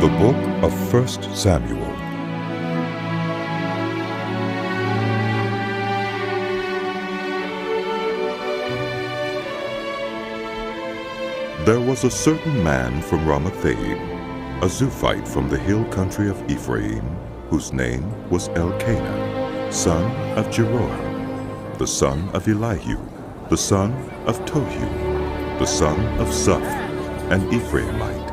The Book of 1 Samuel. There was a certain man from Ramathaim, a Zuphite from the hill country of Ephraim, whose name was Elkanah, son of Jeroham, the son of Elihu, the son of Tohu, the son of Zuph, an Ephraimite.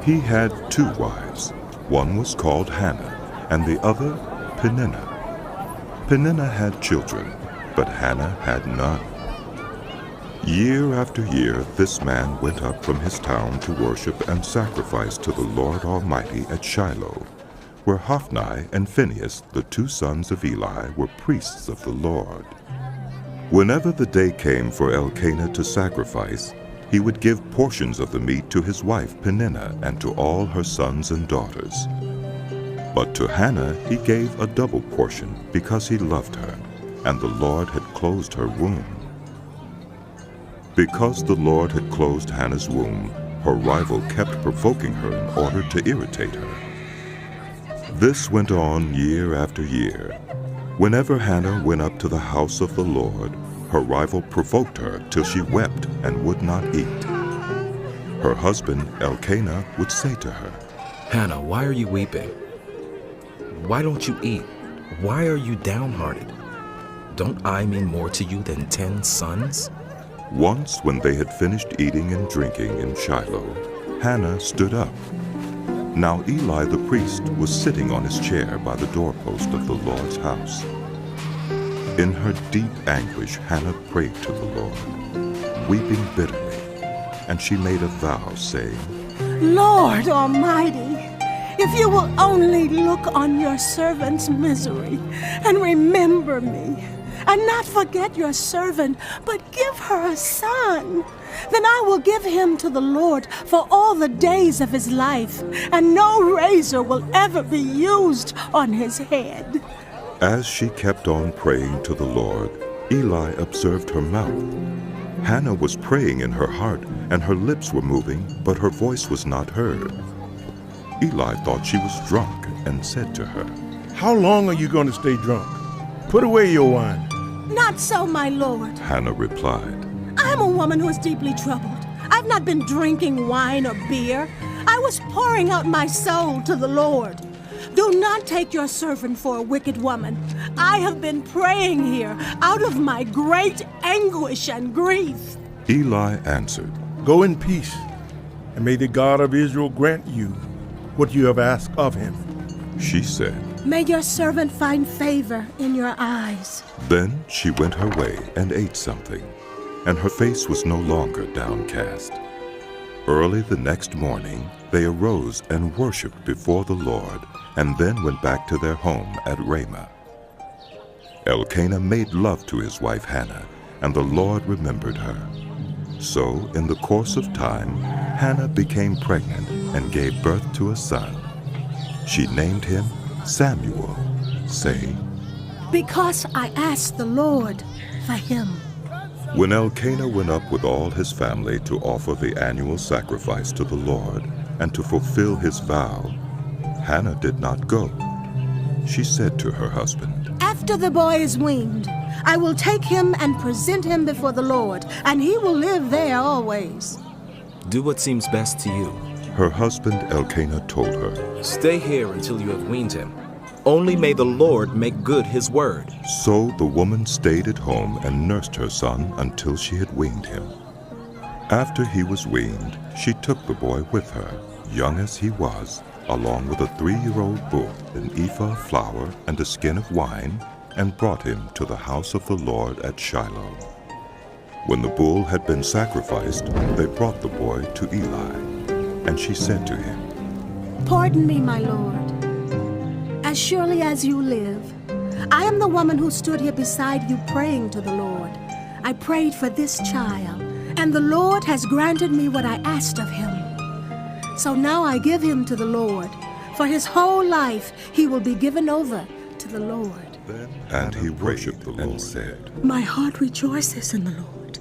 He had 2 wives. One was called Hannah, and the other Peninnah. Peninnah had children, but Hannah had none. Year after year, this man went up from his town to worship and sacrifice to the Lord Almighty at Shiloh, where Hophni and Phinehas, the 2 sons of Eli, were priests of the Lord. Whenever the day came for Elkanah to sacrifice, he would give portions of the meat to his wife Peninnah and to all her sons and daughters. But to Hannah he gave a double portion because he loved her, and the Lord had closed her womb. Because the Lord had closed Hannah's womb, her rival kept provoking her in order to irritate her. This went on year after year. Whenever Hannah went up to the house of the Lord, her rival provoked her till she wept and would not eat. Her husband, Elkanah, would say to her, "Hannah, why are you weeping? Why don't you eat? Why are you downhearted? Don't I mean more to you than 10 sons?" Once, when they had finished eating and drinking in Shiloh, Hannah stood up. Now Eli the priest was sitting on his chair by the doorpost of the Lord's house. In her deep anguish, Hannah prayed to the Lord, weeping bitterly, and she made a vow, saying, "Lord Almighty, if you will only look on your servant's misery and remember me, and not forget your servant, but give her a son, then I will give him to the Lord for all the days of his life, and no razor will ever be used on his head." As she kept on praying to the Lord, Eli observed her mouth. Hannah was praying in her heart, and her lips were moving, but her voice was not heard. Eli thought she was drunk and said to her, "How long are you going to stay drunk? Put away your wine." "Not so, my lord," Hannah replied. "I am a woman who is deeply troubled. I've not been drinking wine or beer. I was pouring out my soul to the Lord. Do not take your servant for a wicked woman. I have been praying here out of my great anguish and grief." Eli answered, "Go in peace, and may the God of Israel grant you what you have asked of him." She said, "May your servant find favor in your eyes." Then she went her way and ate something, and her face was no longer downcast. Early the next morning, they arose and worshipped before the Lord, and then went back to their home at Ramah. Elkanah made love to his wife Hannah, and the Lord remembered her. So, in the course of time, Hannah became pregnant and gave birth to a son. She named him Samuel, saying, "Because I asked the Lord for him." When Elkanah went up with all his family to offer the annual sacrifice to the Lord and to fulfill his vow, Hannah did not go. She said to her husband, "After the boy is weaned, I will take him and present him before the Lord, and he will live there always." Do what seems best to you. Her husband Elkanah told her, Stay here until you have weaned him. Only may the Lord make good his word. So the woman stayed at home and nursed her son until she had weaned him. After he was weaned, she took the boy with her, young as he was, along with a 3-year-old bull, an ephah of flour, and a skin of wine, and brought him to the house of the Lord at Shiloh. When the bull had been sacrificed, they brought the boy to Eli, and she said to him, "Pardon me, my lord. As surely as you live, I am the woman who stood here beside you praying to the Lord. I prayed for this child, and the Lord has granted me what I asked of him. So now I give him to the Lord. For his whole life he will be given over to the Lord." And he worshipped the Lord and said, "My heart rejoices in the Lord.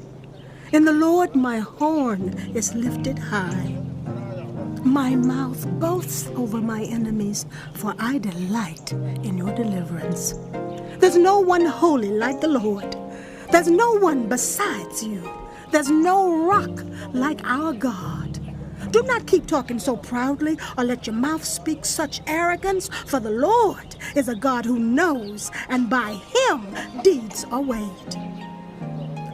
In the Lord my horn is lifted high. My mouth boasts over my enemies, for I delight in your deliverance. There's no one holy like the Lord. There's no one besides you. There's no rock like our God. Do not keep talking so proudly or let your mouth speak such arrogance, for the Lord is a God who knows, and by him deeds are weighed.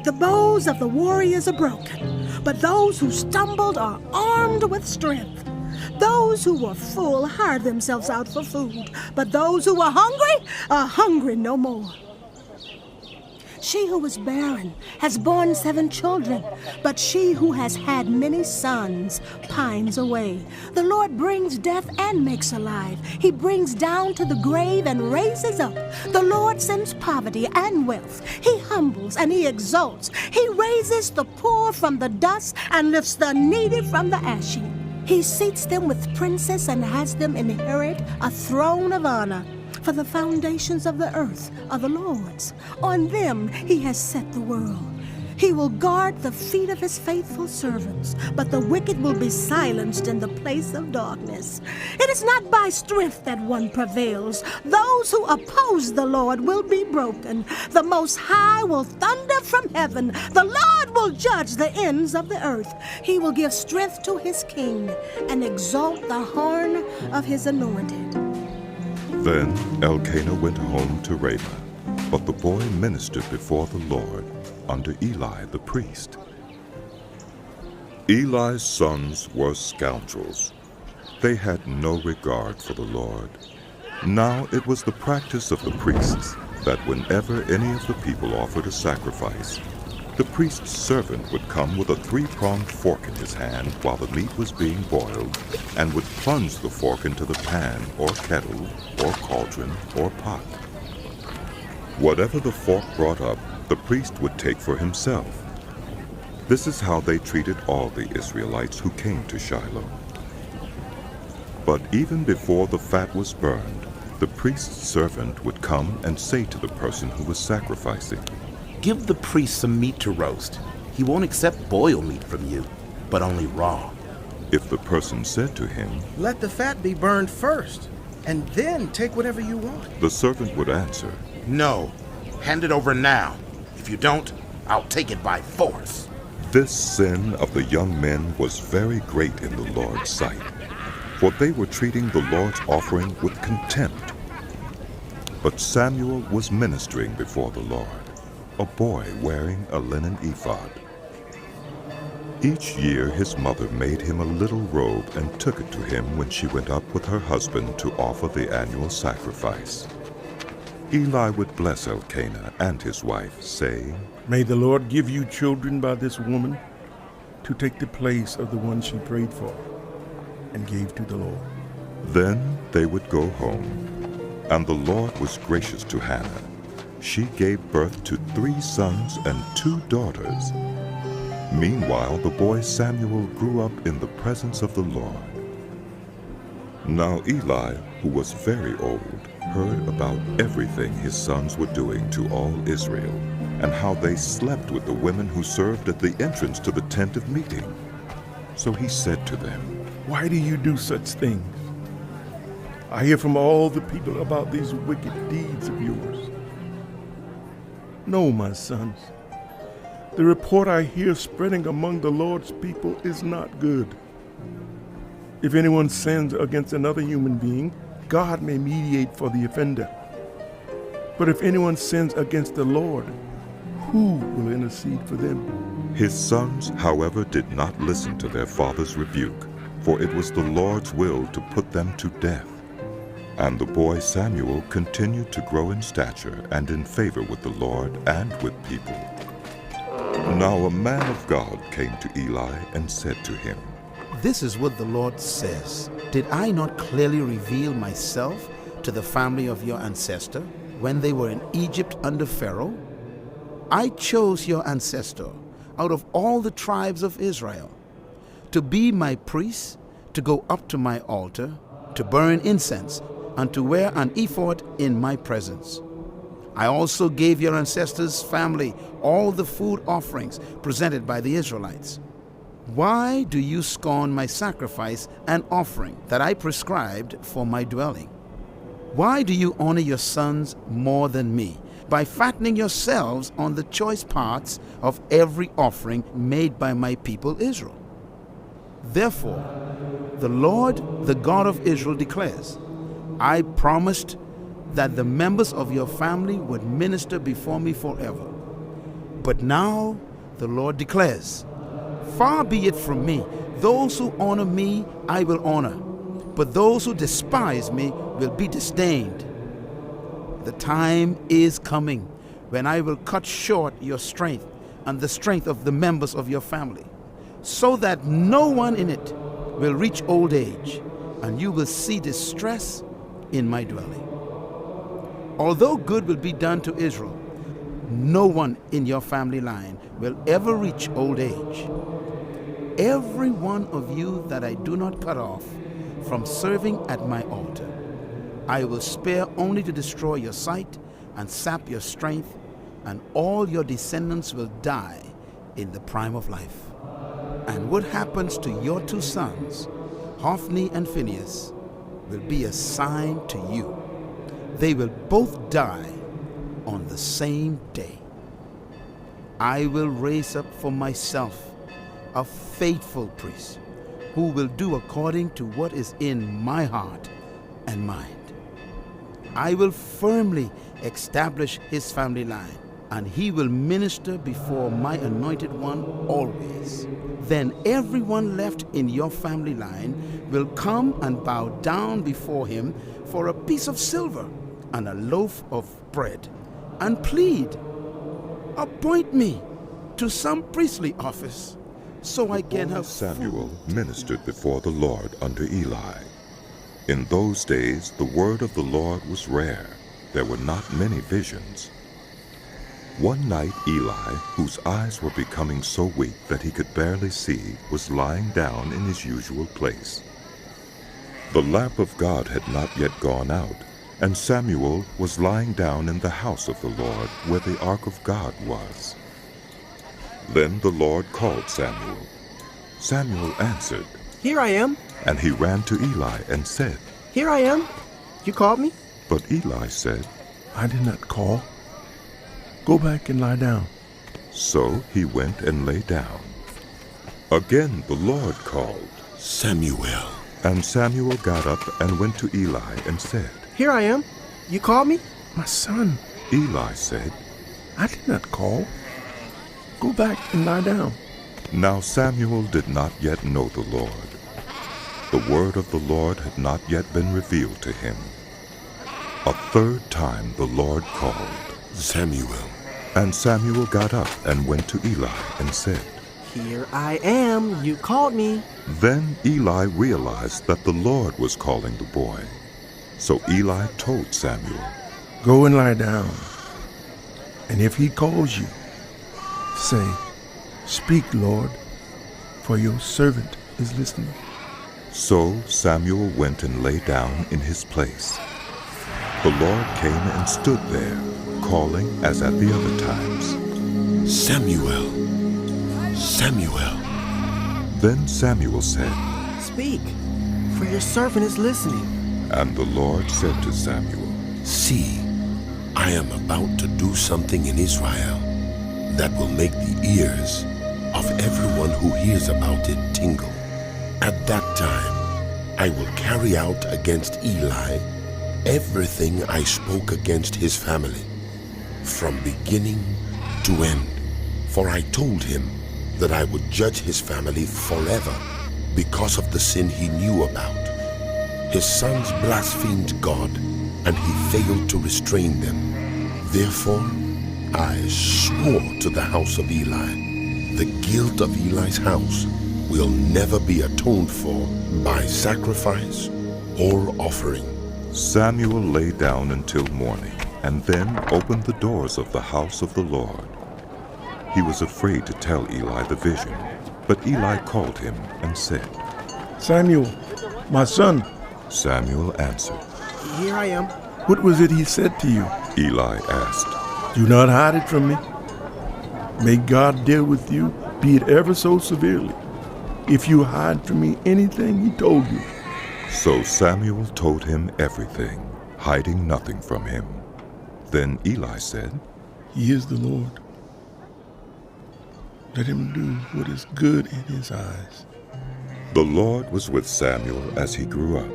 The bows of the warriors are broken, but those who stumbled are armed with strength. Those who were full hired themselves out for food, but those who were hungry are hungry no more. She who was barren has borne 7 children, but she who has had many sons pines away. The Lord brings death and makes alive. He brings down to the grave and raises up. The Lord sends poverty and wealth. He humbles and he exalts. He raises the poor from the dust and lifts the needy from the ash heap. He seats them with princes and has them inherit a throne of honor. For the foundations of the earth are the Lord's. On them he has set the world. He will guard the feet of his faithful servants, but the wicked will be silenced in the place of darkness. It is not by strength that one prevails. Those who oppose the Lord will be broken. The Most High will thunder from heaven. The Lord will judge the ends of the earth. He will give strength to his king and exalt the horn of his anointed. Then Elkanah went home to Ramah, but the boy ministered before the Lord under Eli the priest. Eli's sons were scoundrels. They had no regard for the Lord. Now it was the practice of the priests that whenever any of the people offered a sacrifice, the priest's servant would come with a 3-pronged fork in his hand while the meat was being boiled, and would plunge the fork into the pan or kettle or cauldron or pot. Whatever the fork brought up, the priest would take for himself. This is how they treated all the Israelites who came to Shiloh. But even before the fat was burned, the priest's servant would come and say to the person who was sacrificing, "Give the priest some meat to roast. He won't accept boiled meat from you, but only raw." If the person said to him, "Let the fat be burned first, and then take whatever you want," the servant would answer, "No, hand it over now. If you don't, I'll take it by force." This sin of the young men was very great in the Lord's sight, for they were treating the Lord's offering with contempt. But Samuel was ministering before the Lord, a boy wearing a linen ephod. Each year his mother made him a little robe and took it to him when she went up with her husband to offer the annual sacrifice. Eli would bless Elkanah and his wife, saying, May the Lord give you children by this woman to take the place of the one she prayed for and gave to the Lord. Then they would go home, and the Lord was gracious to Hannah. She gave birth to 3 sons and 2 daughters. Meanwhile, the boy Samuel grew up in the presence of the Lord. Now Eli, who was very old, heard about everything his sons were doing to all Israel, and how they slept with the women who served at the entrance to the tent of meeting. So he said to them, Why do you do such things? I hear from all the people about these wicked deeds of yours. No, my sons, the report I hear spreading among the Lord's people is not good. If anyone sins against another human being, God may mediate for the offender. But if anyone sins against the Lord, who will intercede for them? His sons, however, did not listen to their father's rebuke, for it was the Lord's will to put them to death. And the boy Samuel continued to grow in stature and in favor with the Lord and with people. Now a man of God came to Eli and said to him, This is what the Lord says. Did I not clearly reveal myself to the family of your ancestor when they were in Egypt under Pharaoh? I chose your ancestor out of all the tribes of Israel to be my priest, to go up to my altar, to burn incense, and to wear an ephod in my presence. I also gave your ancestors' family all the food offerings presented by the Israelites. Why do you scorn my sacrifice and offering that I prescribed for my dwelling? Why do you honor your sons more than me, by fattening yourselves on the choice parts of every offering made by my people Israel? Therefore, the Lord, the God of Israel, declares, I promised that the members of your family would minister before me forever. But now the Lord declares, far be it from me, those who honor me I will honor, but those who despise me will be disdained. The time is coming when I will cut short your strength and the strength of the members of your family, so that no one in it will reach old age, and you will see distress in my dwelling. Although good will be done to Israel, no one in your family line will ever reach old age. Every one of you that I do not cut off from serving at my altar, I will spare only to destroy your sight and sap your strength, and all your descendants will die in the prime of life. And what happens to your two sons, Hophni and Phinehas, will be a sign to you. They will both die on the same day. I will raise up for myself a faithful priest who will do according to what is in my heart and mind. I will firmly establish his family line, and he will minister before my anointed one always. Then everyone left in your family line will come and bow down before him for a piece of silver and a loaf of bread, and plead, appoint me to some priestly office, so I can have Samuel food. ministered before the Lord under Eli. In those days the word of the Lord was rare. There were not many visions. One night Eli, whose eyes were becoming so weak that he could barely see, was lying down in his usual place. The lamp of God had not yet gone out, and Samuel was lying down in the house of the Lord, where the ark of God was. Then the Lord called Samuel. Samuel answered, Here I am. and he ran to Eli and said, Here I am. You called me? But Eli said, I did not call. Go back and lie down. So he went and lay down. Again the Lord called, Samuel. and Samuel got up and went to Eli and said, Here I am. You called me? My son, Eli said, I did not call. Go back and lie down. Now Samuel did not yet know the Lord. The word of the Lord had not yet been revealed to him. A third time the Lord called, Samuel. and Samuel got up and went to Eli and said, Here I am. You called me. Then Eli realized that the Lord was calling the boy. So Eli told Samuel, Go and lie down. And if he calls you, say, Speak, Lord, for your servant is listening. So Samuel went and lay down in his place. The Lord came and stood there, calling as at the other times, Samuel. Samuel. Then Samuel said, Speak, for your servant is listening. and the Lord said to Samuel, See, I am about to do something in Israel that will make the ears of everyone who hears about it tingle. At that time, I will carry out against Eli everything I spoke against his family, from beginning to end. For I told him that I would judge his family forever because of the sin he knew about. His sons blasphemed God, and he failed to restrain them. Therefore, I swore to the house of Eli, the guilt of Eli's house will never be atoned for by sacrifice or offering. Samuel lay down until morning, and then opened the doors of the house of the Lord. He was afraid to tell Eli the vision, but Eli called him and said, Samuel, my son, Samuel answered. Here I am. what was it he said to you? Eli asked, Do not hide it from me. May God deal with you, be it ever so severely. if you hide from me anything he told you. So Samuel told him everything, hiding nothing from him. Then Eli said, He is the Lord. Let him do what is good in his eyes. The Lord was with Samuel as he grew up,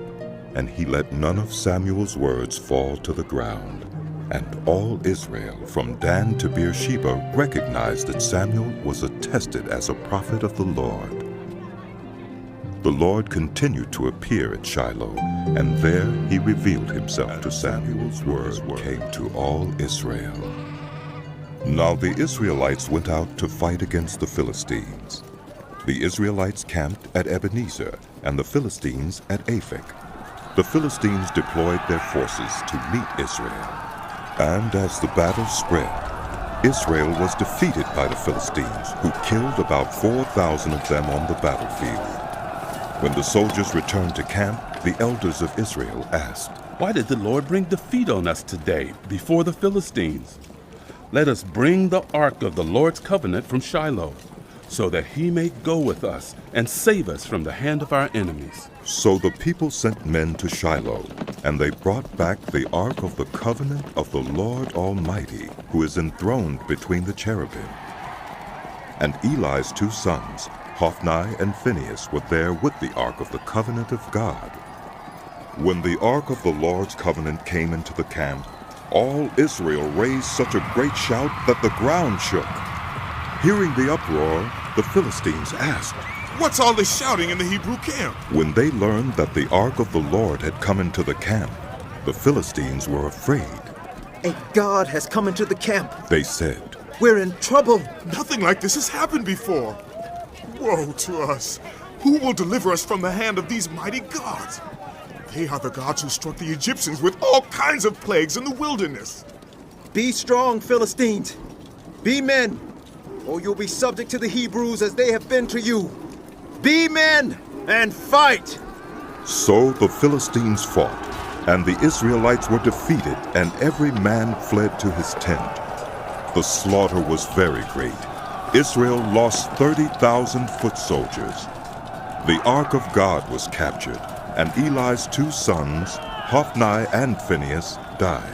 and he let none of Samuel's words fall to the ground. And all Israel, from Dan to Beersheba, recognized that Samuel was attested as a prophet of the Lord. The Lord continued to appear at Shiloh, and there he revealed himself to Samuel's word came to all Israel. Now the Israelites went out to fight against the Philistines. The Israelites camped at Ebenezer, and the Philistines at Aphek. The Philistines deployed their forces to meet Israel. And as the battle spread, Israel was defeated by the Philistines, who killed about 4,000 of them on the battlefield. When the soldiers returned to camp, the elders of Israel asked, Why did the Lord bring defeat on us today before the Philistines? Let us bring the ark of the Lord's covenant from Shiloh, so that he may go with us and save us from the hand of our enemies. So the people sent men to Shiloh, and they brought back the ark of the covenant of the Lord Almighty, who is enthroned between the cherubim. And Eli's 2 sons, Hophni and Phinehas, were there with the ark of the covenant of God. When the ark of the Lord's covenant came into the camp, all Israel raised such a great shout that the ground shook. Hearing the uproar, the Philistines asked, What's all this shouting in the Hebrew camp? When they learned that the ark of the Lord had come into the camp, the Philistines were afraid. A god has come into the camp. They said, We're in trouble. Nothing like this has happened before. Woe to us! Who will deliver us from the hand of these mighty gods? They are the gods who struck the Egyptians with all kinds of plagues in the wilderness. Be strong, Philistines. Be men, or you'll be subject to the Hebrews as they have been to you. Be men and fight! So the Philistines fought, and the Israelites were defeated, and every man fled to his tent. The slaughter was very great. Israel lost 30,000 foot soldiers. The ark of God was captured, and Eli's 2 sons, Hophni and Phinehas, died.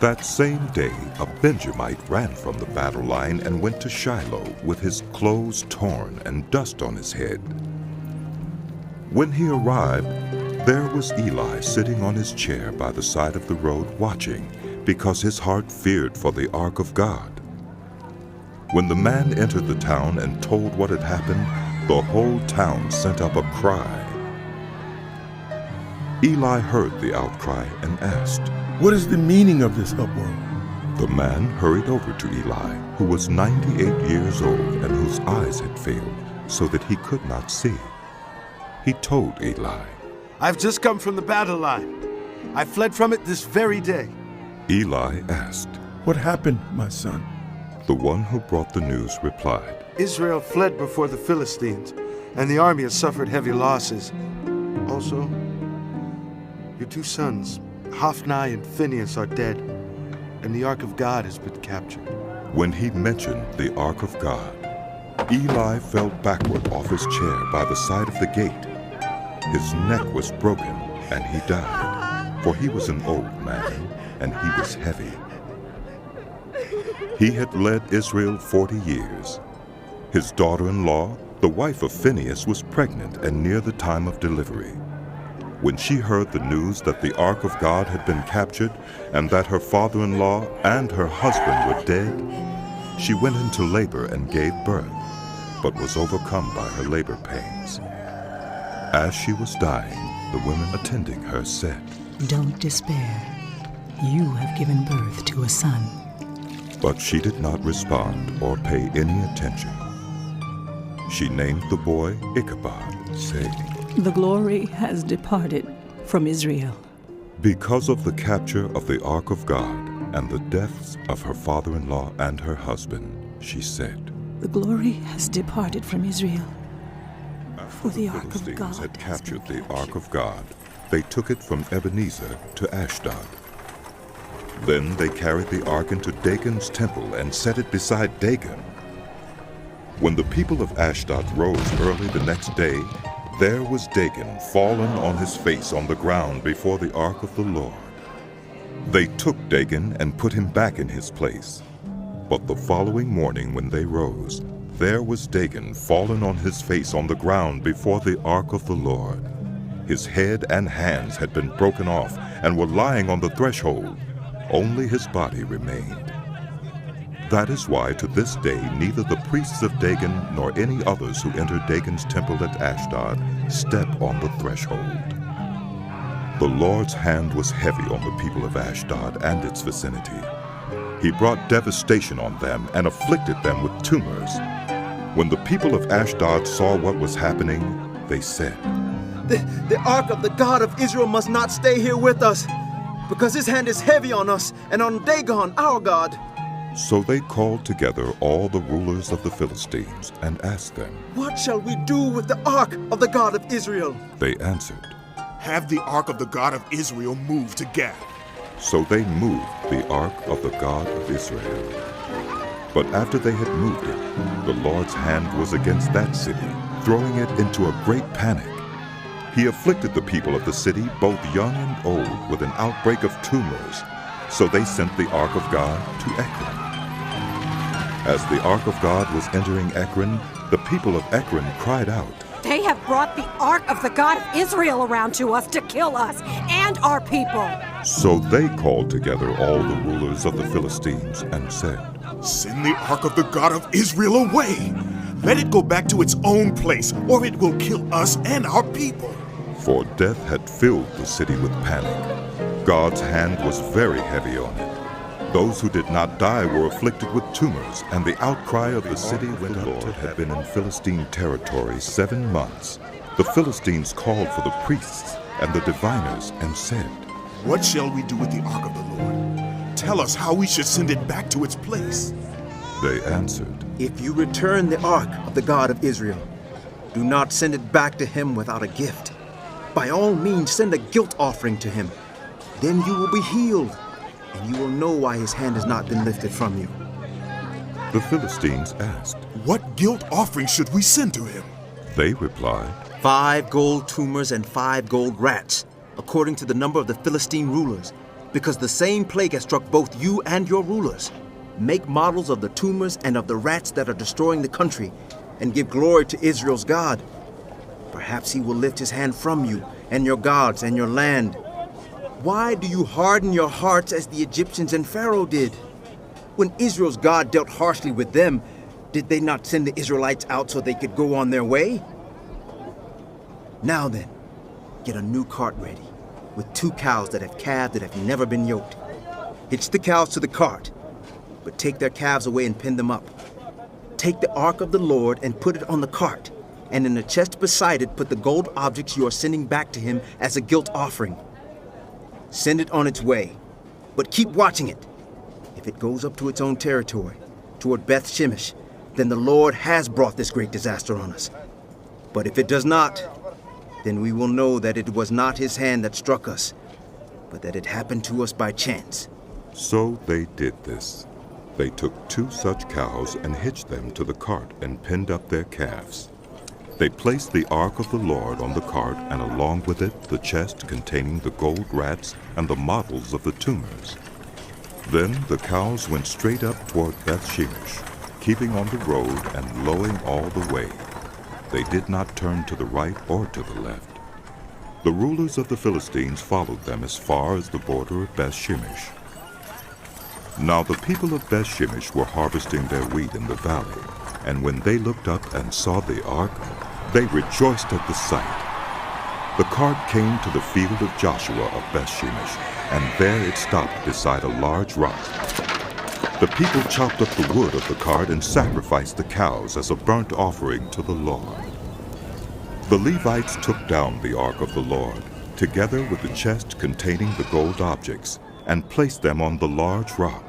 That same day, a Benjamite ran from the battle line and went to Shiloh with his clothes torn and dust on his head. When he arrived, there was Eli sitting on his chair by the side of the road watching, because his heart feared for the ark of God. When the man entered the town and told what had happened, the whole town sent up a cry. Eli heard the outcry and asked, What is the meaning of this uproar? The man hurried over to Eli, who was 98 years old and whose eyes had failed, so that he could not see. He told Eli, I've just come from the battle line. I fled from it this very day. Eli asked, What happened, my son? The one who brought the news replied, Israel fled before the Philistines, and the army has suffered heavy losses. Also, your 2 sons, Hophni and Phinehas, are dead, and the ark of God has been captured. When he mentioned the ark of God, Eli fell backward off his chair by the side of the gate. His neck was broken, and he died, for he was an old man, and he was heavy. He had led Israel 40 years. His daughter-in-law, the wife of Phinehas, was pregnant and near the time of delivery. When she heard the news that the ark of God had been captured and that her father-in-law and her husband were dead, she went into labor and gave birth, but was overcome by her labor pains. As she was dying, the women attending her said, Don't despair. You have given birth to a son. But she did not respond or pay any attention. She named the boy Ichabod, saying, The glory has departed from Israel. Because of the capture of the ark of God and the deaths of her father-in-law and her husband, she said, The glory has departed from Israel. After the ark of Philistines God had has captured been the ark of God, they took it from Ebenezer to Ashdod. Then they carried the ark into Dagon's temple and set it beside Dagon. When the people of Ashdod rose early the next day, there was Dagon fallen on his face on the ground before the ark of the Lord. They took Dagon and put him back in his place. But the following morning when they rose, there was Dagon fallen on his face on the ground before the ark of the Lord. His head and hands had been broken off and were lying on the threshold. Only his body remained. That is why to this day neither the priests of Dagon nor any others who enter Dagon's temple at Ashdod step on the threshold. The Lord's hand was heavy on the people of Ashdod and its vicinity. He brought devastation on them and afflicted them with tumors. When the people of Ashdod saw what was happening, they said, The ark of the God of Israel must not stay here with us, because his hand is heavy on us and on Dagon, our God. So they called together all the rulers of the Philistines and asked them, What shall we do with the ark of the God of Israel? They answered, Have the ark of the God of Israel moved to Gath. So they moved the ark of the God of Israel. But after they had moved it, the Lord's hand was against that city, throwing it into a great panic. He afflicted the people of the city, both young and old, with an outbreak of tumors. So they sent the ark of God to Ekron. As the ark of God was entering Ekron, the people of Ekron cried out, They have brought the ark of the God of Israel around to us to kill us and our people. So they called together all the rulers of the Philistines and said, Send the ark of the God of Israel away. Let it go back to its own place, or it will kill us and our people. For death had filled the city with panic. God's hand was very heavy on it. Those who did not die were afflicted with tumors, and the outcry of the city went up. The Lord had been in Philistine territory 7 months. The Philistines called for the priests and the diviners and said, What shall we do with the ark of the Lord? Tell us how we should send it back to its place. They answered, If you return the ark of the God of Israel, do not send it back to him without a gift. By all means, send a guilt offering to him. Then you will be healed, and you will know why his hand has not been lifted from you. The Philistines asked, What guilt offering should we send to him? They replied, 5 gold tumors and 5 gold rats, according to the number of the Philistine rulers, because the same plague has struck both you and your rulers. Make models of the tumors and of the rats that are destroying the country, and give glory to Israel's God. Perhaps he will lift his hand from you, and your gods, and your land. Why do you harden your hearts as the Egyptians and Pharaoh did? When Israel's God dealt harshly with them, did they not send the Israelites out so they could go on their way? Now then, get a new cart ready, with 2 cows that have calved that have never been yoked. Hitch the cows to the cart, but take their calves away and pin them up. Take the ark of the Lord and put it on the cart, and in the chest beside it put the gold objects you are sending back to him as a guilt offering. Send it on its way, but keep watching it. If it goes up to its own territory, toward Beth Shemesh, then the Lord has brought this great disaster on us. But if it does not, then we will know that it was not his hand that struck us, but that it happened to us by chance. So they did this. They took 2 such cows and hitched them to the cart and pinned up their calves. They placed the ark of the Lord on the cart, and along with it the chest containing the gold rats and the models of the tumors. Then the cows went straight up toward Beth Shemesh, keeping on the road and lowing all the way. They did not turn to the right or to the left. The rulers of the Philistines followed them as far as the border of Beth Shemesh. Now the people of Beth Shemesh were harvesting their wheat in the valley, and when they looked up and saw the ark, they rejoiced at the sight. The cart came to the field of Joshua of Beth Shemesh, and there it stopped beside a large rock. The people chopped up the wood of the cart and sacrificed the cows as a burnt offering to the Lord. The Levites took down the ark of the Lord, together with the chest containing the gold objects, and placed them on the large rock.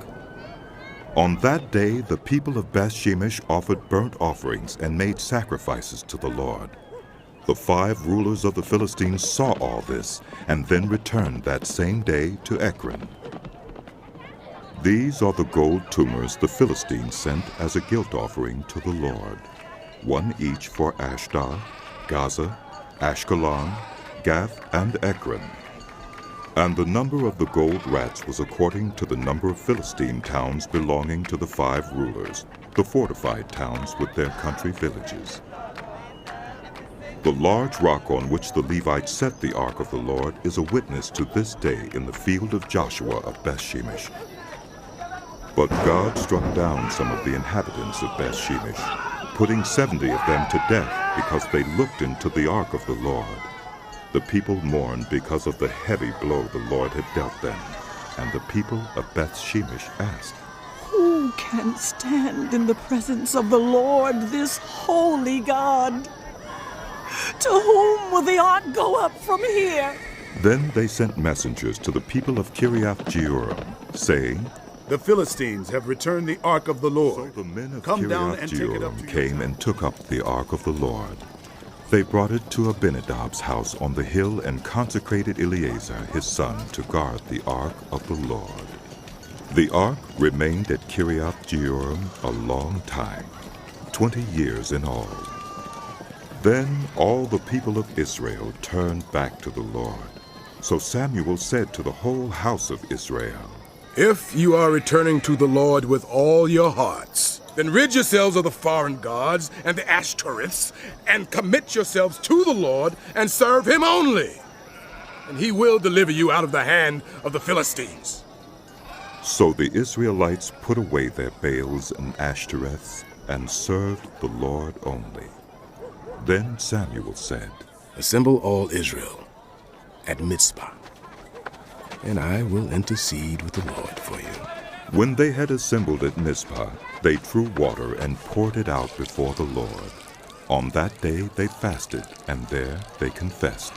On that day the people of Beth Shemesh offered burnt offerings and made sacrifices to the Lord. The 5 rulers of the Philistines saw all this, and then returned that same day to Ekron. These are the gold tumors the Philistines sent as a guilt offering to the Lord, one each for Ashdod, Gaza, Ashkelon, Gath, and Ekron. And the number of the gold rats was according to the number of Philistine towns belonging to the 5 rulers, the fortified towns with their country villages. The large rock on which the Levites set the ark of the Lord is a witness to this day in the field of Joshua of Beth-Shemesh. But God struck down some of the inhabitants of Beth-Shemesh, putting 70 of them to death because they looked into the ark of the Lord. The people mourned because of the heavy blow the Lord had dealt them, and the people of Beth-Shemesh asked, Who can stand in the presence of the Lord, this holy God? To whom will the ark go up from here? Then they sent messengers to the people of Kiriath-Jearim, saying, The Philistines have returned the ark of the Lord. So the men of Come down and take it up to Kiriath-Jearim your came town. and took up the ark of the Lord. They brought it to Abinadab's house on the hill and consecrated Eleazar his son to guard the ark of the Lord. The ark remained at Kiriath-Jearim a long time, 20 years in all. Then all the people of Israel turned back to the Lord. So Samuel said to the whole house of Israel, If you are returning to the Lord with all your hearts, then rid yourselves of the foreign gods and the Ashtoreths, and commit yourselves to the Lord and serve him only. And he will deliver you out of the hand of the Philistines. So the Israelites put away their Baals and Ashtoreths and served the Lord only. Then Samuel said, Assemble all Israel at Mizpah, and I will intercede with the Lord for you. When they had assembled at Mizpah, they drew water and poured it out before the Lord. On that day they fasted, and there they confessed,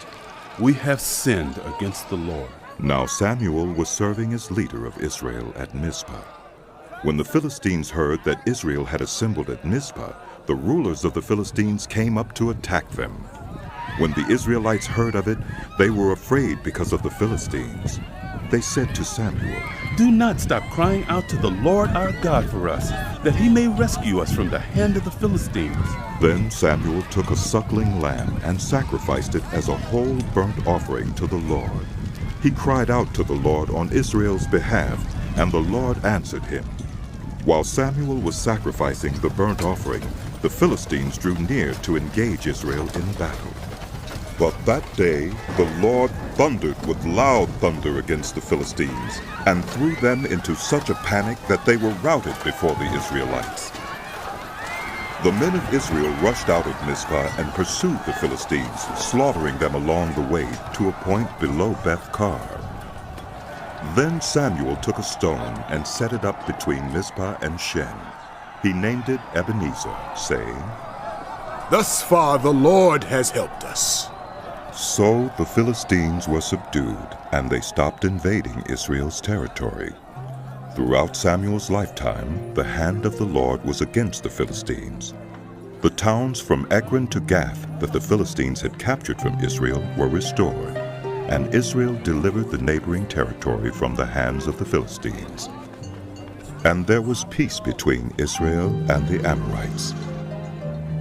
We have sinned against the Lord. Now Samuel was serving as leader of Israel at Mizpah. When the Philistines heard that Israel had assembled at Mizpah, the rulers of the Philistines came up to attack them. When the Israelites heard of it, they were afraid because of the Philistines. They said to Samuel, Do not stop crying out to the Lord our God for us, that he may rescue us from the hand of the Philistines. Then Samuel took a suckling lamb and sacrificed it as a whole burnt offering to the Lord. He cried out to the Lord on Israel's behalf, and the Lord answered him. While Samuel was sacrificing the burnt offering, the Philistines drew near to engage Israel in battle. But that day the Lord thundered with loud thunder against the Philistines, and threw them into such a panic that they were routed before the Israelites. The men of Israel rushed out of Mizpah and pursued the Philistines, slaughtering them along the way to a point below Beth-kar. Then Samuel took a stone and set it up between Mizpah and Shen. He named it Ebenezer, saying, Thus far the Lord has helped us. So the Philistines were subdued, and they stopped invading Israel's territory. Throughout Samuel's lifetime, the hand of the Lord was against the Philistines. The towns from Ekron to Gath that the Philistines had captured from Israel were restored, and Israel delivered the neighboring territory from the hands of the Philistines. And there was peace between Israel and the Amorites.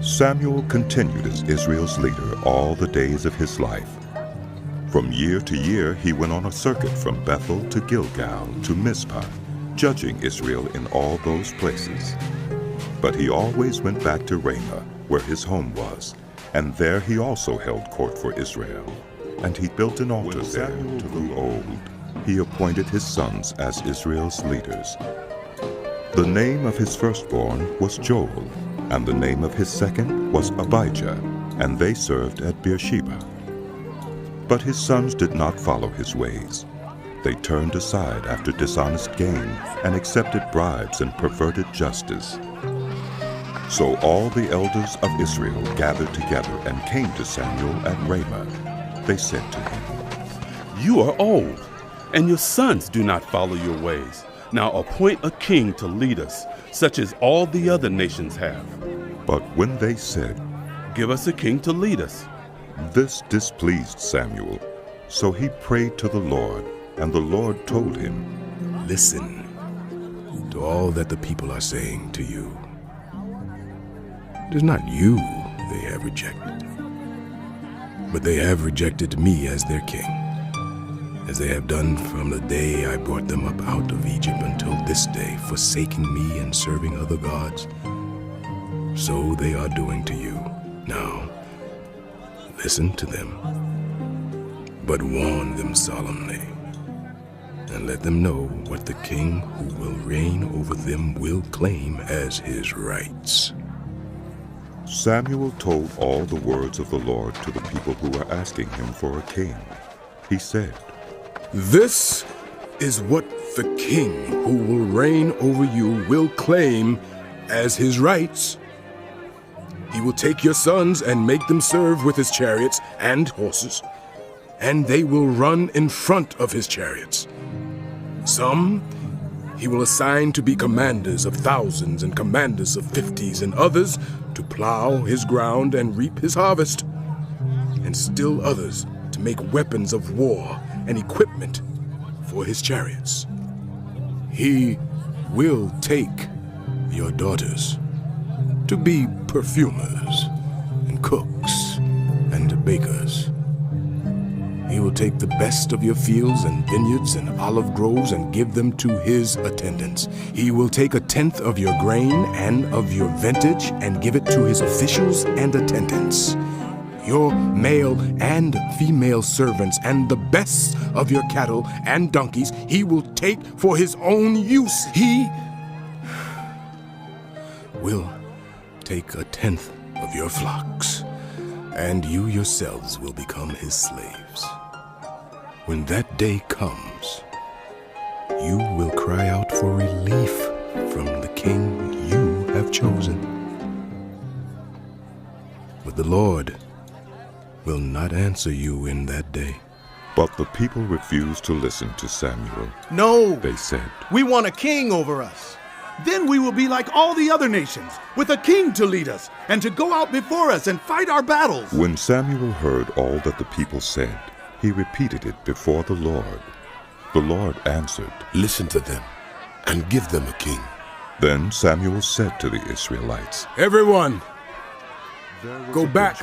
Samuel continued as Israel's leader all the days of his life. From year to year he went on a circuit from Bethel to Gilgal to Mizpah, judging Israel in all those places. But he always went back to Ramah, where his home was, and there he also held court for Israel. And he built an altar there to the old. He appointed his sons as Israel's leaders. The name of his firstborn was Joel, and the name of his second was Abijah, and they served at Beersheba. But his sons did not follow his ways. They turned aside after dishonest gain, and accepted bribes and perverted justice. So all the elders of Israel gathered together and came to Samuel at Ramah. They said to him, You are old, and your sons do not follow your ways. Now appoint a king to lead us, such as all the other nations have. But when they said, Give us a king to lead us, this displeased Samuel. So he prayed to the Lord, and the Lord told him, Listen, to all that the people are saying to you. It is not you they have rejected, but they have rejected me as their king, as they have done from the day I brought them up out of Egypt until this day, forsaking me and serving other gods. So they are doing to you. Now, listen to them, but warn them solemnly, and let them know what the king who will reign over them will claim as his rights. Samuel told all the words of the Lord to the people who were asking him for a king. He said, This is what the king who will reign over you will claim as his rights. He will take your sons and make them serve with his chariots and horses, and they will run in front of his chariots. Some he will assign to be commanders of thousands and commanders of 50s, and others to plow his ground and reap his harvest, and still others to make weapons of war and equipment for his chariots. He will take your daughters to be perfumers and cooks and bakers. He will take the best of your fields and vineyards and olive groves and give them to his attendants. He will take 1/10 of your grain and of your vintage and give it to his officials and attendants. Your male and female servants and the best of your cattle and donkeys he will take for his own use. He will take 1/10 of your flocks, and you yourselves will become his slaves. When that day comes, you will cry out for relief from the king you have chosen. But the Lord will not answer you in that day. But the people refused to listen to Samuel. No, they said, we want a king over us. Then we will be like all the other nations, with a king to lead us and to go out before us and fight our battles. When Samuel heard all that the people said, he repeated it before the Lord. The Lord answered, Listen to them and give them a king. Then Samuel said to the Israelites, Everyone, go back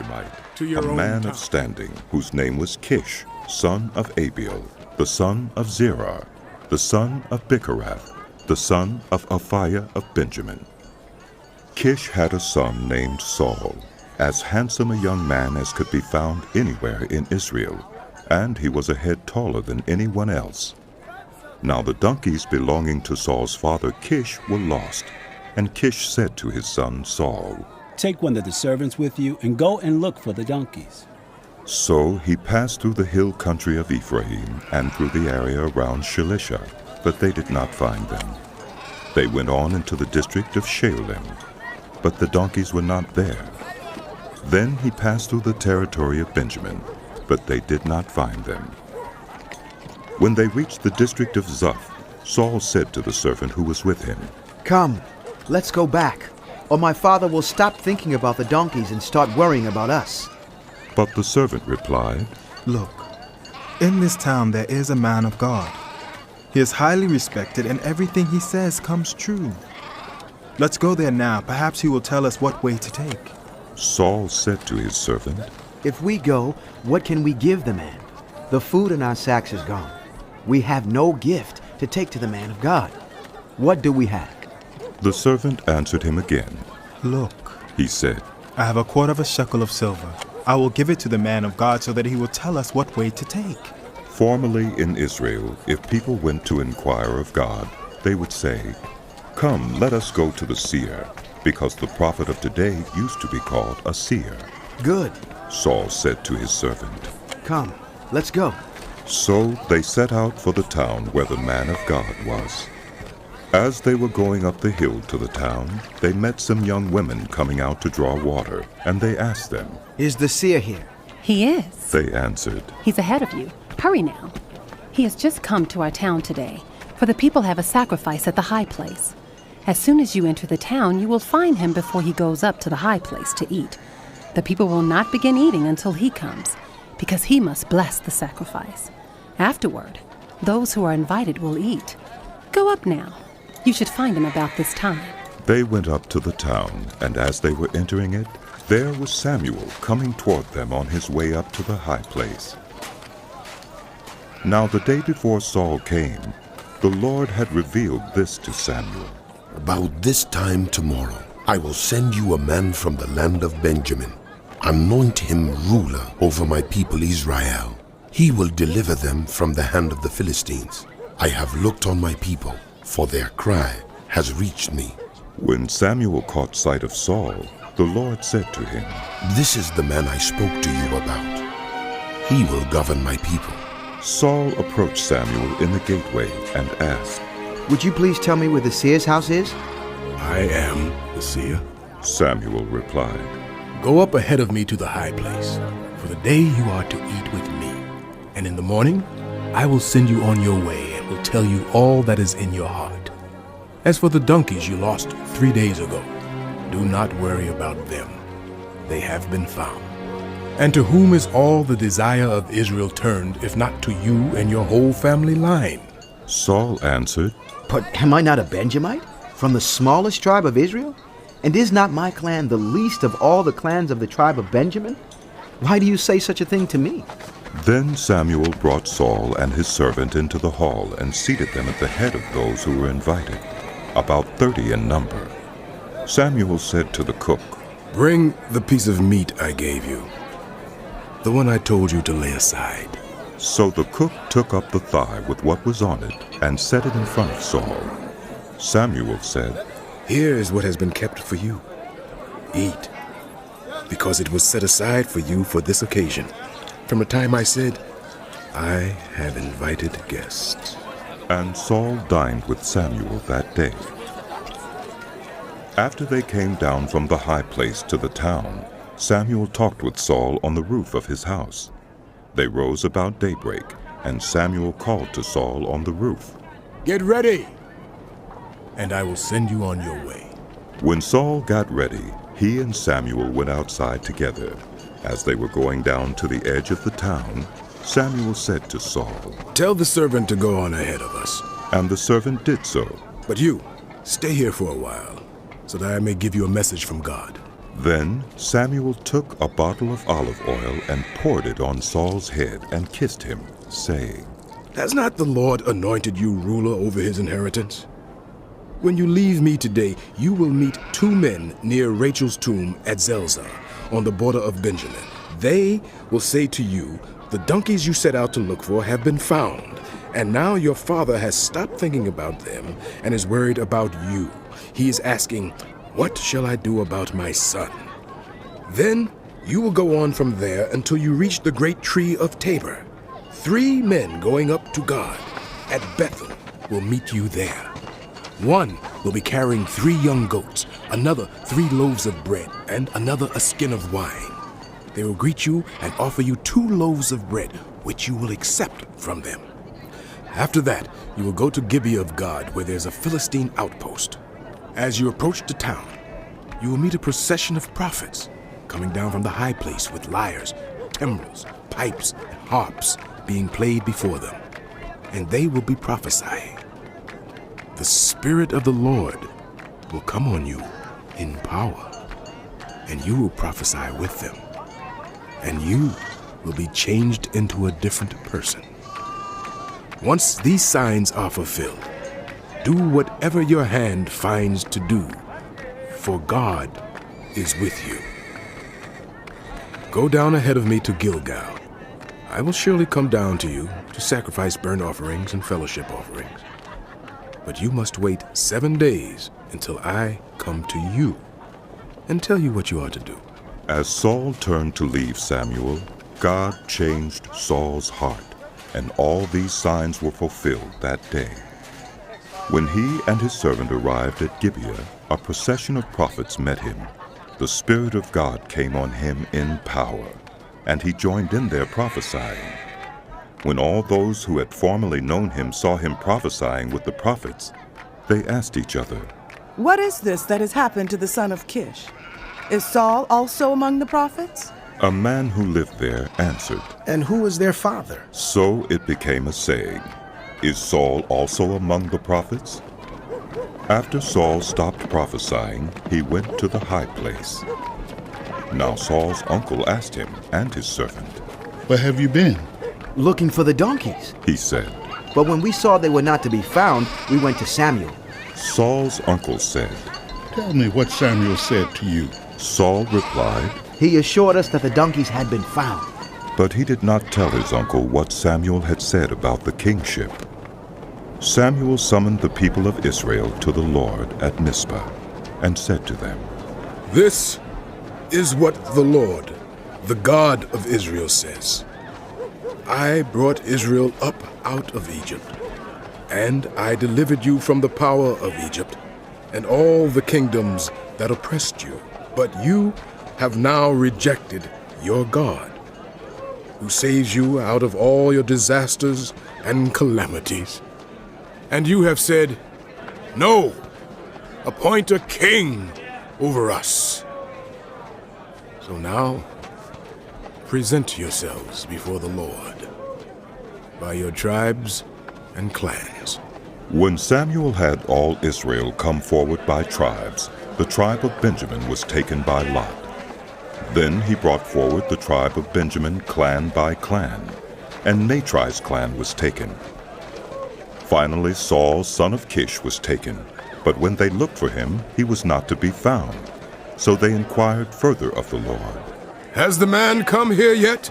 to your a own man town. of standing, whose name was Kish, son of Abiel, the son of Zerah, the son of Bicharath, the son of Aphiah of Benjamin. Kish had a son named Saul, as handsome a young man as could be found anywhere in Israel, and he was a head taller than anyone else. Now the donkeys belonging to Saul's father Kish were lost, and Kish said to his son Saul, Take one of the servants with you and go and look for the donkeys. So he passed through the hill country of Ephraim and through the area around Shalisha, but they did not find them. They went on into the district of Shaalim, but the donkeys were not there. Then he passed through the territory of Benjamin, but they did not find them. When they reached the district of Zuph, Saul said to the servant who was with him, Come, let's go back, or my father will stop thinking about the donkeys and start worrying about us. But the servant replied, Look, in this town there is a man of God. He is highly respected and everything he says comes true. Let's go there now. Perhaps he will tell us what way to take. Saul said to his servant, If we go, what can we give the man? The food in our sacks is gone. We have no gift to take to the man of God. What do we have? The servant answered him again. Look, he said, I have 1/4 shekel of silver. I will give it to the man of God so that he will tell us what way to take. Formerly in Israel, if people went to inquire of God, they would say, Come, let us go to the seer, because the prophet of today used to be called a seer. Good, Saul said to his servant. Come, let's go. So they set out for the town where the man of God was. As they were going up the hill to the town, they met some young women coming out to draw water, and they asked them, Is the seer here? He is. They answered, He's ahead of you. Hurry now. He has just come to our town today, for the people have a sacrifice at the high place. As soon as you enter the town, you will find him before he goes up to the high place to eat. The people will not begin eating until he comes, because he must bless the sacrifice. Afterward, those who are invited will eat. Go up now. You should find him about this time. They went up to the town, and as they were entering it, there was Samuel coming toward them on his way up to the high place. Now the day before Saul came, the Lord had revealed this to Samuel. About this time tomorrow, I will send you a man from the land of Benjamin. Anoint him ruler over my people Israel. He will deliver them from the hand of the Philistines. I have looked on my people, for their cry has reached me. When Samuel caught sight of Saul, the Lord said to him, This is the man I spoke to you about. He will govern my people. Saul approached Samuel in the gateway and asked, Would you please tell me where the seer's house is? I am the seer. Samuel replied, Go up ahead of me to the high place, for the day you are to eat with me. And in the morning, I will send you on your way and will tell you all that is in your heart. As for the donkeys you lost 3 days ago, do not worry about them. They have been found. And to whom is all the desire of Israel turned, if not to you and your whole family line? Saul answered, But am I not a Benjamite, from the smallest tribe of Israel? And is not my clan the least of all the clans of the tribe of Benjamin? Why do you say such a thing to me? Then Samuel brought Saul and his servant into the hall and seated them at the head of those who were invited, about 30 in number. Samuel said to the cook, Bring the piece of meat I gave you, the one I told you to lay aside. So the cook took up the thigh with what was on it and set it in front of Saul. Samuel said, Here is what has been kept for you. Eat, because it was set aside for you for this occasion, from the time I said, I have invited guests. And Saul dined with Samuel that day. After they came down from the high place to the town, Samuel talked with Saul on the roof of his house. They rose about daybreak, and Samuel called to Saul on the roof, Get ready, and I will send you on your way. When Saul got ready, he and Samuel went outside together. As they were going down to the edge of the town, Samuel said to Saul, Tell the servant to go on ahead of us. And the servant did so. But you, stay here for a while, so that I may give you a message from God. Then Samuel took a bottle of olive oil and poured it on Saul's head and kissed him, saying, Has not the Lord anointed you ruler over his inheritance? When you leave me today, you will meet 2 men near Rachel's tomb at Zelzah, on the border of Benjamin. They will say to you, The donkeys you set out to look for have been found, and now your father has stopped thinking about them and is worried about you. He is asking, What shall I do about my son? Then you will go on from there until you reach the great tree of Tabor. 3 men going up to God at Bethel will meet you there. One will be carrying 3 young goats, another 3 loaves of bread, and another a skin of wine. They will greet you and offer you 2 loaves of bread, which you will accept from them. After that, you will go to Gibeah of God, where there's a Philistine outpost. As you approach the town, you will meet a procession of prophets coming down from the high place with lyres, timbrels, pipes, and harps being played before them, and they will be prophesying. The Spirit of the Lord will come on you in power, and you will prophesy with them, and you will be changed into a different person. Once these signs are fulfilled, do whatever your hand finds to do, for God is with you. Go down ahead of me to Gilgal. I will surely come down to you to sacrifice burnt offerings and fellowship offerings. But you must wait 7 days until I come to you and tell you what you are to do. As Saul turned to leave Samuel, God changed Saul's heart, and all these signs were fulfilled that day. When he and his servant arrived at Gibeah, a procession of prophets met him. The Spirit of God came on him in power, and he joined in their prophesying. When all those who had formerly known him saw him prophesying with the prophets, they asked each other, What is this that has happened to the son of Kish? Is Saul also among the prophets? A man who lived there answered, And who is their father? So it became a saying, Is Saul also among the prophets? After Saul stopped prophesying, he went to the high place. Now Saul's uncle asked him and his servant, "Where have you been?" "Looking for the donkeys," he said. "but when we saw they were not to be found, we went to Samuel." Saul's uncle said, "Tell me what Samuel said to you." Saul replied, "He assured us that the donkeys had been found." But he did not tell his uncle what Samuel had said about the kingship. Samuel summoned the people of Israel to the Lord at Mizpah and said to them, "This is what the Lord, the God of Israel, says. I brought Israel up out of Egypt, and I delivered you from the power of Egypt and all the kingdoms that oppressed you. But you have now rejected your God, who saves you out of all your disasters and calamities. And you have said, 'No, appoint a king over us.' So now, present yourselves before the Lord by your tribes and clans." When Samuel had all Israel come forward by tribes, the tribe of Benjamin was taken by lot. Then he brought forward the tribe of Benjamin clan by clan, and Matri's clan was taken. Finally Saul, son of Kish, was taken, but when they looked for him, he was not to be found. So they inquired further of the Lord. "Has the man come here yet?"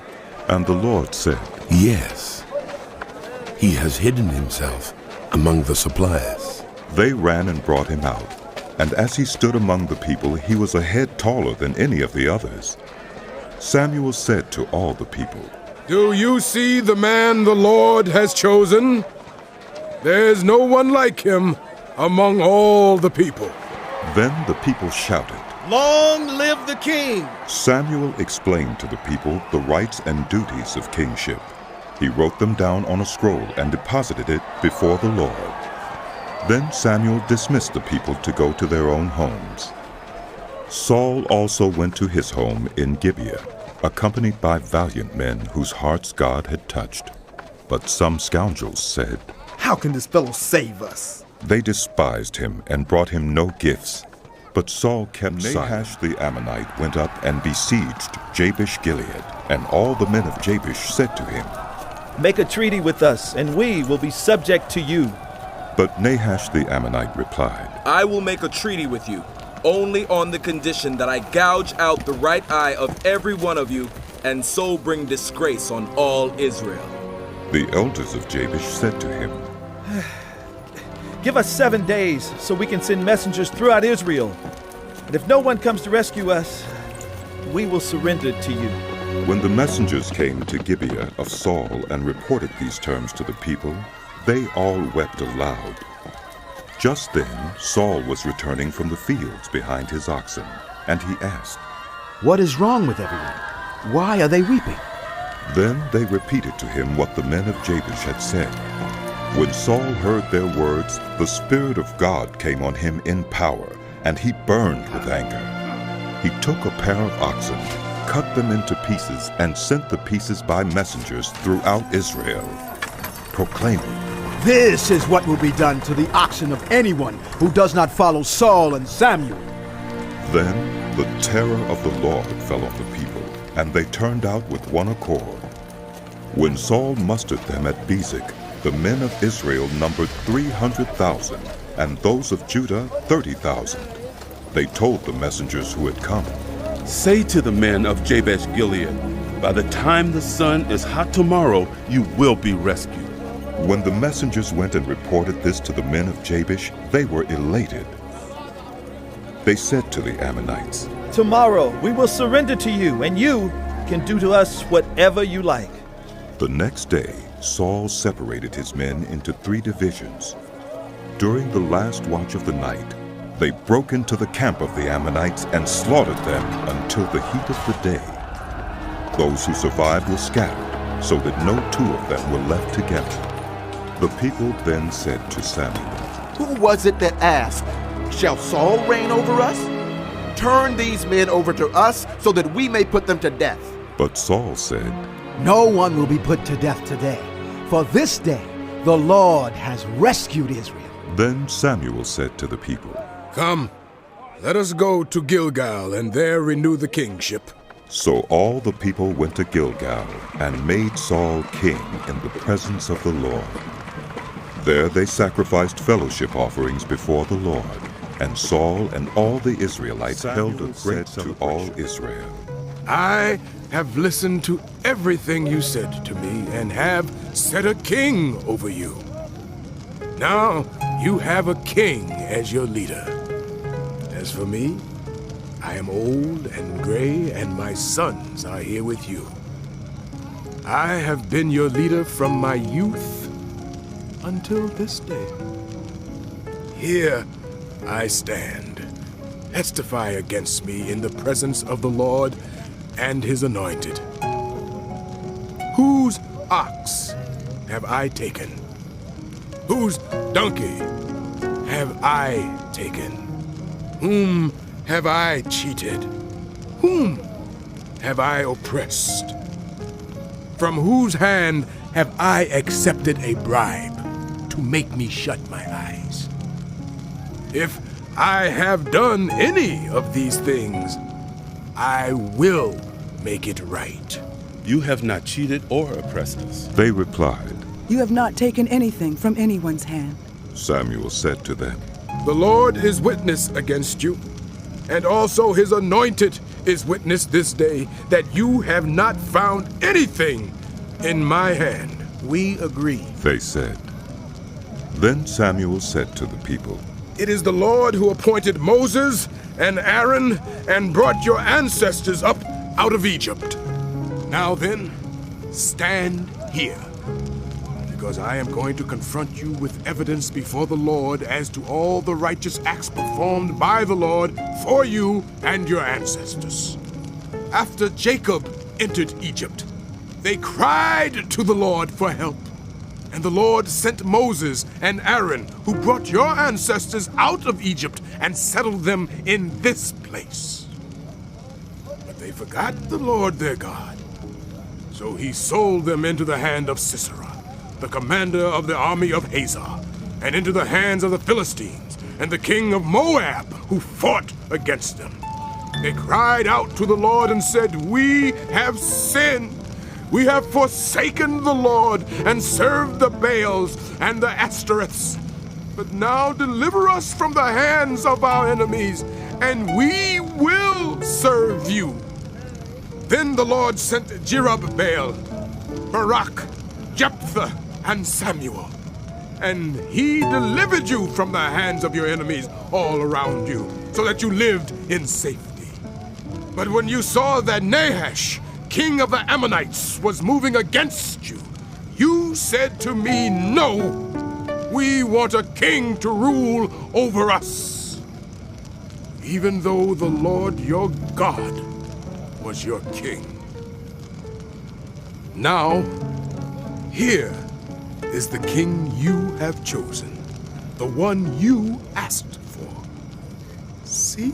And the Lord said, "Yes. He has hidden himself among the suppliers." They ran and brought him out, and as he stood among the people, he was a head taller than any of the others. Samuel said to all the people, "Do you see the man the Lord has chosen? There is no one like him among all the people." Then the people shouted, "Long live the king!" Samuel explained to the people the rights and duties of kingship. He wrote them down on a scroll and deposited it before the Lord. Then Samuel dismissed the people to go to their own homes. Saul also went to his home in Gibeah, accompanied by valiant men whose hearts God had touched. But some scoundrels said, "How can this fellow save us?" They despised him and brought him no gifts. But Saul kept silent. Nahash the Ammonite went up and besieged Jabesh-Gilead, and all the men of Jabesh said to him, "Make a treaty with us, and we will be subject to you." But Nahash the Ammonite replied, "I will make a treaty with you, only on the condition that I gouge out the right eye of every one of you, and so bring disgrace on all Israel." The elders of Jabesh said to him, "Give us 7 days so we can send messengers throughout Israel. And if no one comes to rescue us, we will surrender to you." When the messengers came to Gibeah of Saul and reported these terms to the people, they all wept aloud. Just then Saul was returning from the fields behind his oxen, and he asked, "What is wrong with everyone? Why are they weeping?" Then they repeated to him what the men of Jabesh had said. When Saul heard their words, the Spirit of God came on him in power, and he burned with anger. He took a pair of oxen, cut them into pieces, and sent the pieces by messengers throughout Israel, proclaiming, "This is what will be done to the oxen of anyone who does not follow Saul and Samuel." Then the terror of the Lord fell on the people, and they turned out with one accord. When Saul mustered them at Bezek, the men of Israel numbered 300,000, and those of Judah 30,000. They told the messengers who had come, "Say to the men of Jabesh-Gilead, by the time the sun is hot tomorrow, you will be rescued." When the messengers went and reported this to the men of Jabesh, they were elated. They said to the Ammonites, "Tomorrow we will surrender to you, and you can do to us whatever you like." The next day, Saul separated his men into 3 divisions. During the last watch of the night, they broke into the camp of the Ammonites and slaughtered them until the heat of the day. Those who survived were scattered, so that no 2 of them were left together. The people then said to Samuel, "Who was it that asked, 'Shall Saul reign over us?' Turn these men over to us so that we may put them to death." But Saul said, "No one will be put to death today, for this day the Lord has rescued Israel." Then Samuel said to the people, Come, let us go to Gilgal and there renew the kingship. So all the people went to Gilgal and made Saul king in the presence of the Lord. There they sacrificed fellowship offerings before the Lord, and Saul and all the Israelites held a great to all Israel. I have listened to everything you said to me and have set a king over you. Now you have a king as your leader. As for me, I am old and gray, and my sons are here with you. I have been your leader from my youth until this day. Here I stand. Testify against me in the presence of the Lord and his anointed. Whose ox have I taken? Whose donkey have I taken? Whom have I cheated? Whom have I oppressed? From whose hand have I accepted a bribe to make me shut my eyes? If I have done any of these things, I will make it right. You have not cheated or oppressed us. They replied, You have not taken anything from anyone's hand. Samuel said to them, The Lord is witness against you, and also his anointed is witness this day that you have not found anything in my hand. We agree, they said. Then Samuel said to the people, It is the Lord who appointed Moses and Aaron and brought your ancestors up out of Egypt. Now then, stand here, because I am going to confront you with evidence before the Lord as to all the righteous acts performed by the Lord for you and your ancestors. After Jacob entered Egypt, they cried to the Lord for help. And the Lord sent Moses and Aaron, who brought your ancestors out of Egypt and settled them in this place. But they forgot the Lord their God. So he sold them into the hand of Sisera, the commander of the army of Hazor, and into the hands of the Philistines and the king of Moab, who fought against them. They cried out to the Lord and said, We have sinned. We have forsaken the Lord and served the Baals and the Ashtoreths. But now deliver us from the hands of our enemies, and we will serve you. Then the Lord sent Jerubbaal, Barak, Jephthah, and Samuel. And he delivered you from the hands of your enemies all around you, so that you lived in safety. But when you saw that Nahash, king of the Ammonites, was moving against you, you said to me, No, we want a king to rule over us. Even though the Lord your God was your king. Now, here is the king you have chosen, the one you asked for. See,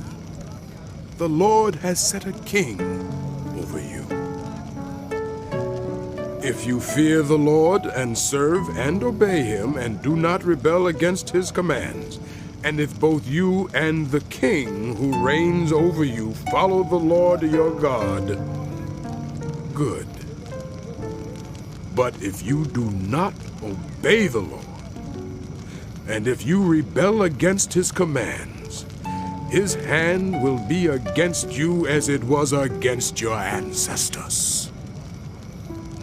the Lord has set a king over you. If you fear the Lord and serve and obey him and do not rebel against his commands, and if both you and the king who reigns over you follow the Lord your God, good. But if you do not obey the Lord, and if you rebel against his commands, his hand will be against you as it was against your ancestors.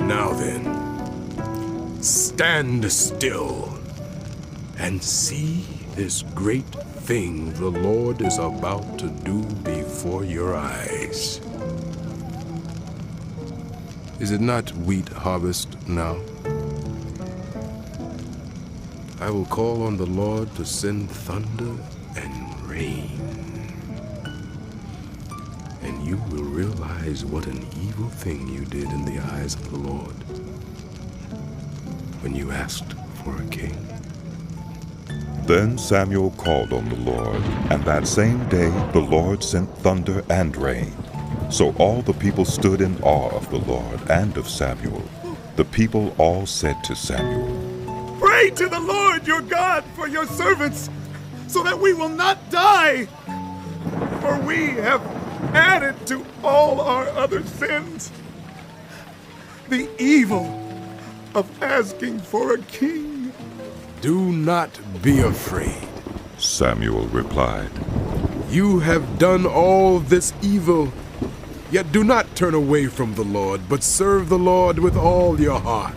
Now then, stand still and see this great thing the Lord is about to do before your eyes. Is it not wheat harvest now? I will call on the Lord to send thunder and rain. And you will realize what an evil thing you did in the eyes of the Lord when you asked for a king. Then Samuel called on the Lord, and that same day the Lord sent thunder and rain. So all the people stood in awe of the Lord and of Samuel. The people all said to Samuel, Praise Pray to the Lord your God for your servants, so that we will not die. For we have added to all our other sins the evil of asking for a king. Do not be afraid, Samuel replied. You have done all this evil, yet do not turn away from the Lord, but serve the Lord with all your heart.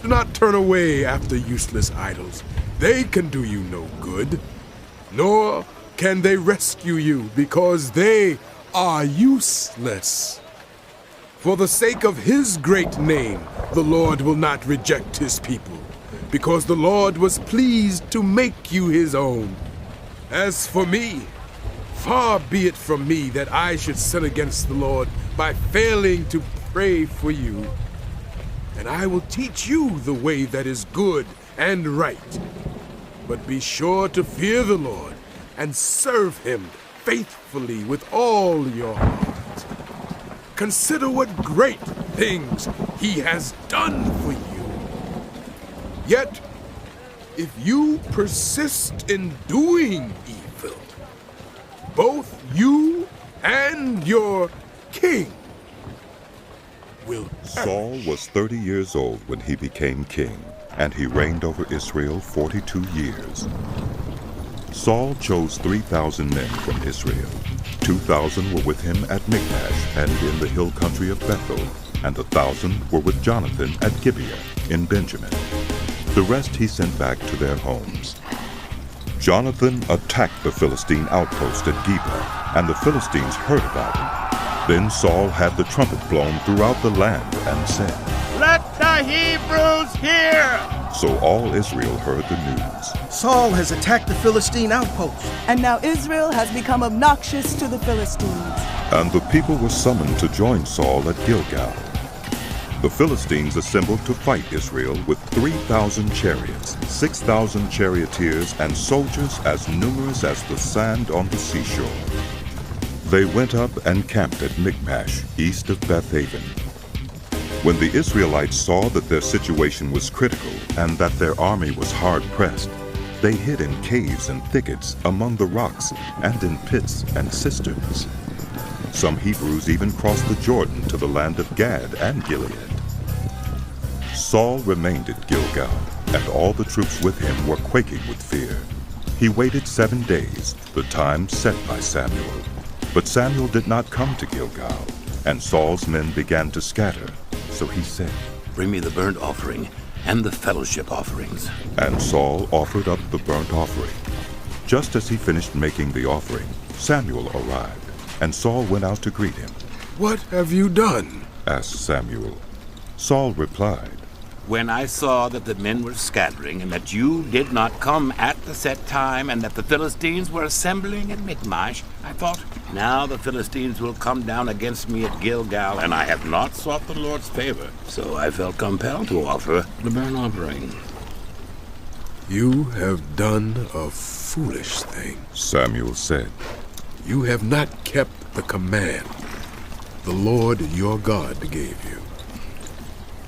Do not turn away after useless idols. They can do you no good, nor can they rescue you, because they are useless. For the sake of his great name, the Lord will not reject his people, because the Lord was pleased to make you his own. As for me, far be it from me that I should sin against the Lord by failing to pray for you. And I will teach you the way that is good and right. But be sure to fear the Lord and serve him faithfully with all your heart. Consider what great things he has done for you. Yet, if you persist in doing evil, both you and your king will perish. Saul was 30 years old when he became king, and he reigned over Israel 42 years. Saul chose 3,000 men from Israel. 2,000 were with him at Michmash and in the hill country of Bethel, and 1,000 were with Jonathan at Gibeah in Benjamin. The rest he sent back to their homes. Jonathan attacked the Philistine outpost at Gibeah, and the Philistines heard about it. Then Saul had the trumpet blown throughout the land and said, "Let the Hebrews hear!" So all Israel heard the news. Saul has attacked the Philistine outpost. And now Israel has become obnoxious to the Philistines. And the people were summoned to join Saul at Gilgal. The Philistines assembled to fight Israel with 3,000 chariots, 6,000 charioteers, and soldiers as numerous as the sand on the seashore. They went up and camped at Michmash, east of Bethaven. When the Israelites saw that their situation was critical and that their army was hard-pressed, they hid in caves and thickets among the rocks and in pits and cisterns. Some Hebrews even crossed the Jordan to the land of Gad and Gilead. Saul remained at Gilgal, and all the troops with him were quaking with fear. He waited 7 days, the time set by Samuel. But Samuel did not come to Gilgal, and Saul's men began to scatter. So he said, "Bring me the burnt offering and the fellowship offerings." And Saul offered up the burnt offering. Just as he finished making the offering, Samuel arrived, and Saul went out to greet him. "What have you done?" asked Samuel. Saul replied, "When I saw that the men were scattering, and that you did not come at the set time, and that the Philistines were assembling at Michmash, I thought, now the Philistines will come down against me at Gilgal, and I have not sought the Lord's favor. So I felt compelled to offer the burnt offering." "You have done a foolish thing," Samuel said. "You have not kept the command the Lord your God gave you.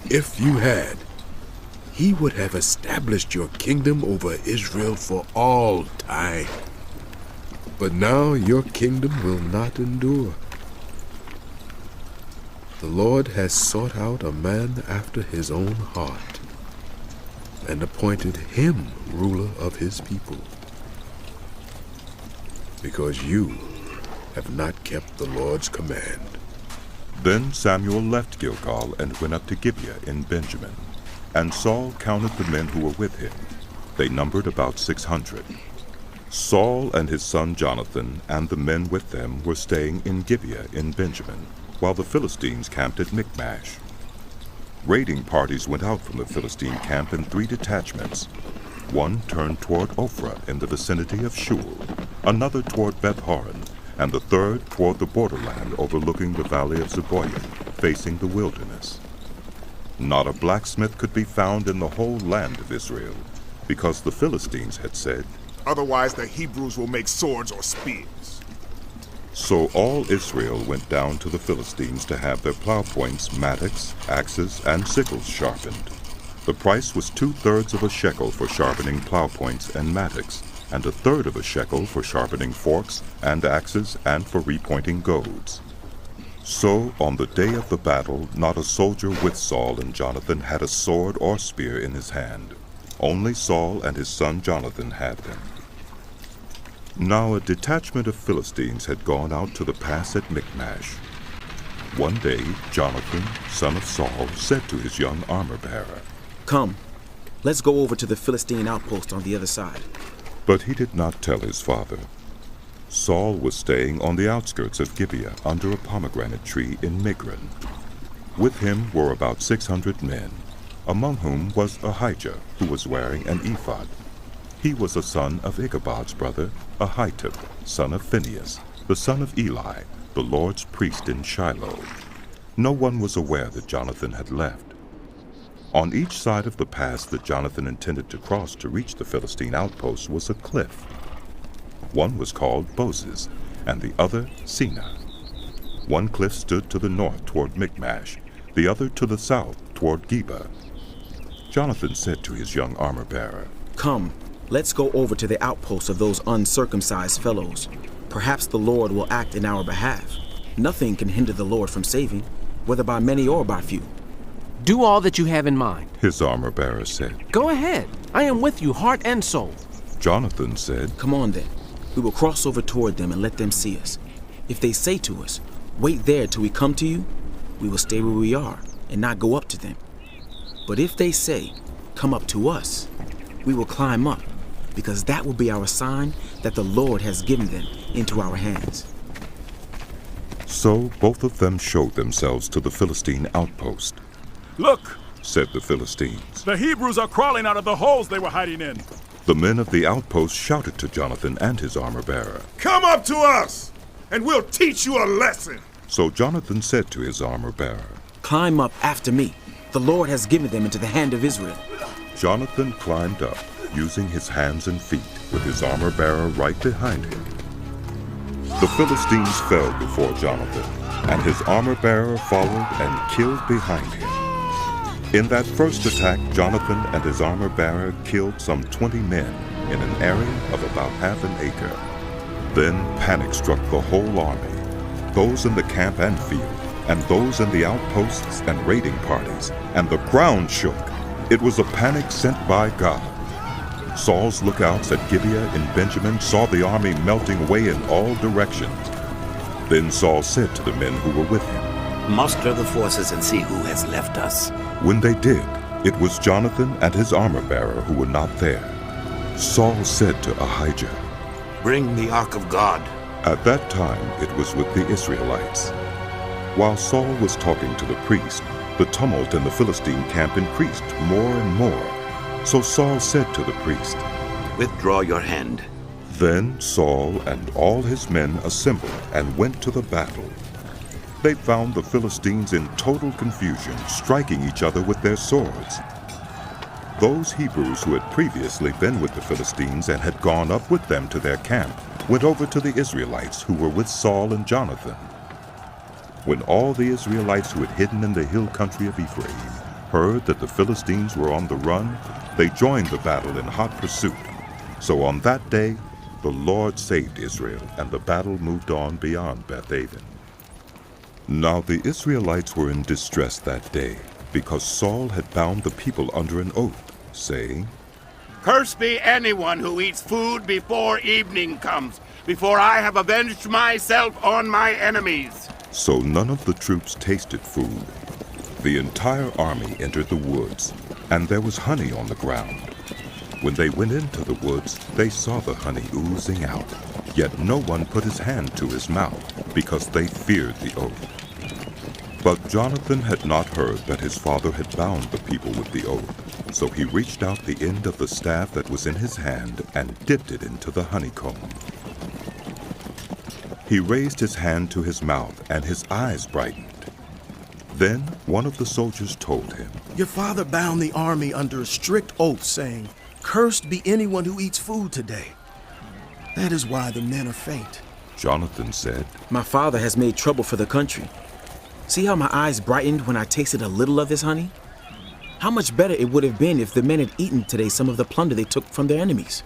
If you had, he would have established your kingdom over Israel for all time. But now your kingdom will not endure. The Lord has sought out a man after his own heart and appointed him ruler of his people, because you have not kept the Lord's command." Then Samuel left Gilgal and went up to Gibeah in Benjamin. And Saul counted the men who were with him. They numbered about 600. Saul and his son Jonathan and the men with them were staying in Gibeah in Benjamin, while the Philistines camped at Michmash. Raiding parties went out from the Philistine camp in 3 detachments. One turned toward Ophrah in the vicinity of Shul, another toward Beth-horon, and the third toward the borderland overlooking the valley of Zeboim, facing the wilderness. Not a blacksmith could be found in the whole land of Israel, because the Philistines had said, "Otherwise the Hebrews will make swords or spears." So all Israel went down to the Philistines to have their plow points, mattocks, axes, and sickles sharpened. The price was 2/3 of a shekel for sharpening plow points and mattocks, and 1/3 of a shekel for sharpening forks and axes and for repointing goads. So on the day of the battle, not a soldier with Saul and Jonathan had a sword or spear in his hand. Only Saul and his son Jonathan had them. Now a detachment of Philistines had gone out to the pass at Michmash. One day Jonathan, son of Saul, said to his young armor-bearer, "Come, let's go over to the Philistine outpost on the other side." But he did not tell his father. Saul was staying on the outskirts of Gibeah under a pomegranate tree in Migron. With him were about 600 men, among whom was Ahijah, who was wearing an ephod. He was a son of Ichabod's brother, Ahitub, son of Phinehas, the son of Eli, the Lord's priest in Shiloh. No one was aware that Jonathan had left. On each side of the pass that Jonathan intended to cross to reach the Philistine outpost was a cliff. One was called Bozez, and the other Seneh. One cliff stood to the north toward Michmash, the other to the south toward Geba. Jonathan said to his young armor-bearer, "Come, let's go over to the outpost of those uncircumcised fellows. Perhaps the Lord will act in our behalf. Nothing can hinder the Lord from saving, whether by many or by few." "Do all that you have in mind," his armor-bearer said. "Go ahead. I am with you, heart and soul." Jonathan said, "Come on then. We will cross over toward them and let them see us. If they say to us, 'Wait there till we come to you,' we will stay where we are and not go up to them. But if they say, 'Come up to us,' we will climb up, because that will be our sign that the Lord has given them into our hands." So both of them showed themselves to the Philistine outpost. "Look," said the Philistines. "The Hebrews are crawling out of the holes they were hiding in." The men of the outpost shouted to Jonathan and his armor-bearer, "Come up to us, and we'll teach you a lesson." So Jonathan said to his armor-bearer, "Climb up after me. The Lord has given them into the hand of Israel." Jonathan climbed up, using his hands and feet, with his armor-bearer right behind him. The Philistines fell before Jonathan, and his armor-bearer followed and killed behind him. In that first attack, Jonathan and his armor-bearer killed some 20 men in an area of about half an acre. Then panic struck the whole army, those in the camp and field, and those in the outposts and raiding parties, and the ground shook. It was a panic sent by God. Saul's lookouts at Gibeah in Benjamin saw the army melting away in all directions. Then Saul said to the men who were with him, "Muster the forces and see who has left us." When they did, it was Jonathan and his armor-bearer who were not there. Saul said to Ahijah, "Bring the ark of God." At that time it was with the Israelites. While Saul was talking to the priest, the tumult in the Philistine camp increased more and more. So Saul said to the priest, "Withdraw your hand." Then Saul and all his men assembled and went to the battle. They found the Philistines in total confusion, striking each other with their swords. Those Hebrews who had previously been with the Philistines and had gone up with them to their camp went over to the Israelites who were with Saul and Jonathan. When all the Israelites who had hidden in the hill country of Ephraim heard that the Philistines were on the run, they joined the battle in hot pursuit. So on that day, the Lord saved Israel, and the battle moved on beyond Beth-aven. Now the Israelites were in distress that day, because Saul had bound the people under an oath, saying, "Cursed be anyone who eats food before evening comes, before I have avenged myself on my enemies." So none of the troops tasted food. The entire army entered the woods, and there was honey on the ground. When they went into the woods, they saw the honey oozing out, yet no one put his hand to his mouth, because they feared the oath. But Jonathan had not heard that his father had bound the people with the oath, so he reached out the end of the staff that was in his hand and dipped it into the honeycomb. He raised his hand to his mouth, and his eyes brightened. Then one of the soldiers told him, "Your father bound the army under a strict oath, saying, 'Cursed be anyone who eats food today.' That is why the men are faint." Jonathan said, "My father has made trouble for the country. See how my eyes brightened when I tasted a little of his honey? How much better it would have been if the men had eaten today some of the plunder they took from their enemies.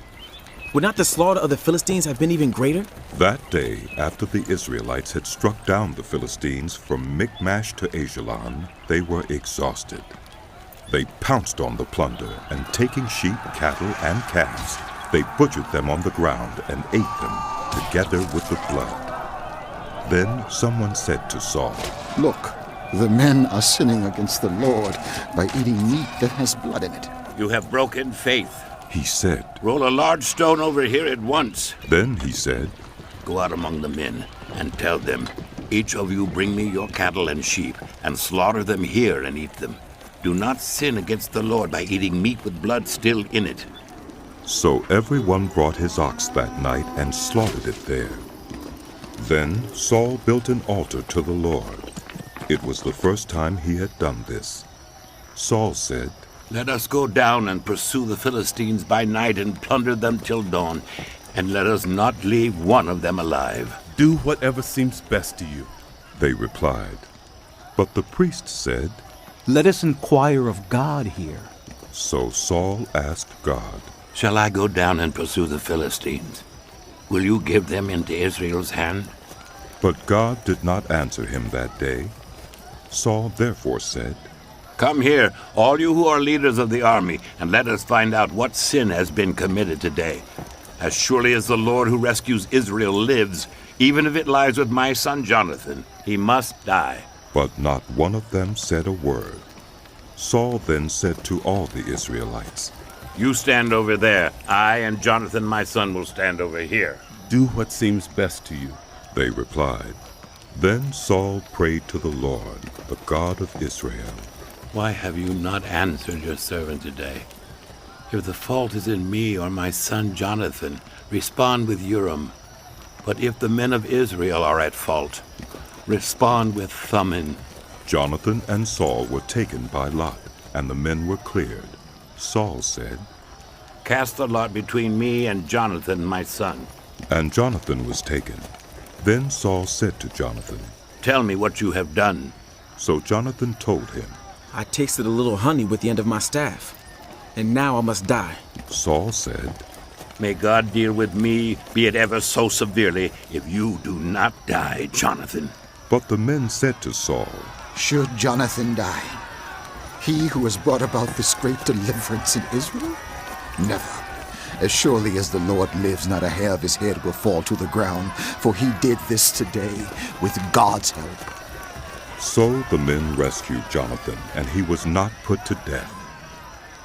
Would not the slaughter of the Philistines have been even greater? That day, after the Israelites had struck down the Philistines from Michmash to Ajalon, they were exhausted. They pounced on the plunder, and taking sheep, cattle, and calves, they butchered them on the ground and ate them, together with the blood. Then someone said to Saul, "Look, the men are sinning against the Lord by eating meat that has blood in it." You have broken faith. He said. Roll a large stone over here at once. Then he said, Go out among the men and tell them, each of you bring me your cattle and sheep, and slaughter them here and eat them. Do not sin against the Lord by eating meat with blood still in it. So everyone brought his ox that night and slaughtered it there. Then Saul built an altar to the Lord. It was the first time he had done this. Saul said, Let us go down and pursue the Philistines by night and plunder them till dawn, and let us not leave one of them alive. Do whatever seems best to you, they replied. But the priest said, Let us inquire of God here. So Saul asked God, Shall I go down and pursue the Philistines? Will you give them into Israel's hand? But God did not answer him that day. Saul therefore said, Come here, all you who are leaders of the army, and let us find out what sin has been committed today. As surely as the Lord who rescues Israel lives, even if it lies with my son Jonathan, he must die. But not one of them said a word. Saul then said to all the Israelites, You stand over there. I and Jonathan my son will stand over here. Do what seems best to you, they replied. Then Saul prayed to the Lord, the God of Israel. Why have you not answered your servant today? If the fault is in me or my son Jonathan, respond with Urim. But if the men of Israel are at fault, respond with Thummim. Jonathan and Saul were taken by lot, and the men were cleared. Saul said, Cast the lot between me and Jonathan my son. And Jonathan was taken. Then Saul said to Jonathan, Tell me what you have done. So Jonathan told him, I tasted a little honey with the end of my staff, and now I must die. Saul said, May God deal with me, be it ever so severely, if you do not die, Jonathan. But the men said to Saul, Should Jonathan die? He who has brought about this great deliverance in Israel? Never. As surely as the Lord lives, not a hair of his head will fall to the ground, for he did this today with God's help. So the men rescued Jonathan, and he was not put to death.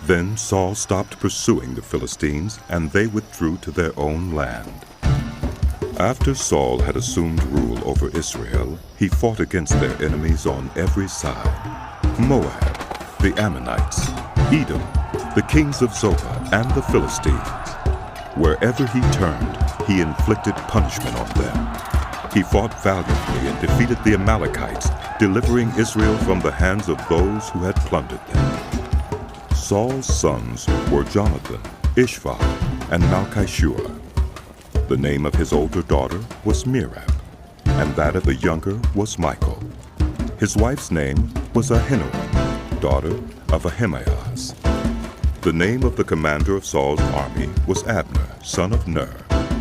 Then Saul stopped pursuing the Philistines, and they withdrew to their own land. After Saul had assumed rule over Israel, he fought against their enemies on every side: Moab, the Ammonites, Edom, the kings of Zobah, and the Philistines. Wherever he turned, he inflicted punishment on them. He fought valiantly and defeated the Amalekites, delivering Israel from the hands of those who had plundered them. Saul's sons were Jonathan, Ishvi, and Malchishua. The name of his older daughter was Merab, and that of the younger was Michal. His wife's name was Ahinoam, daughter of Ahimaaz. The name of the commander of Saul's army was Abner, son of Ner,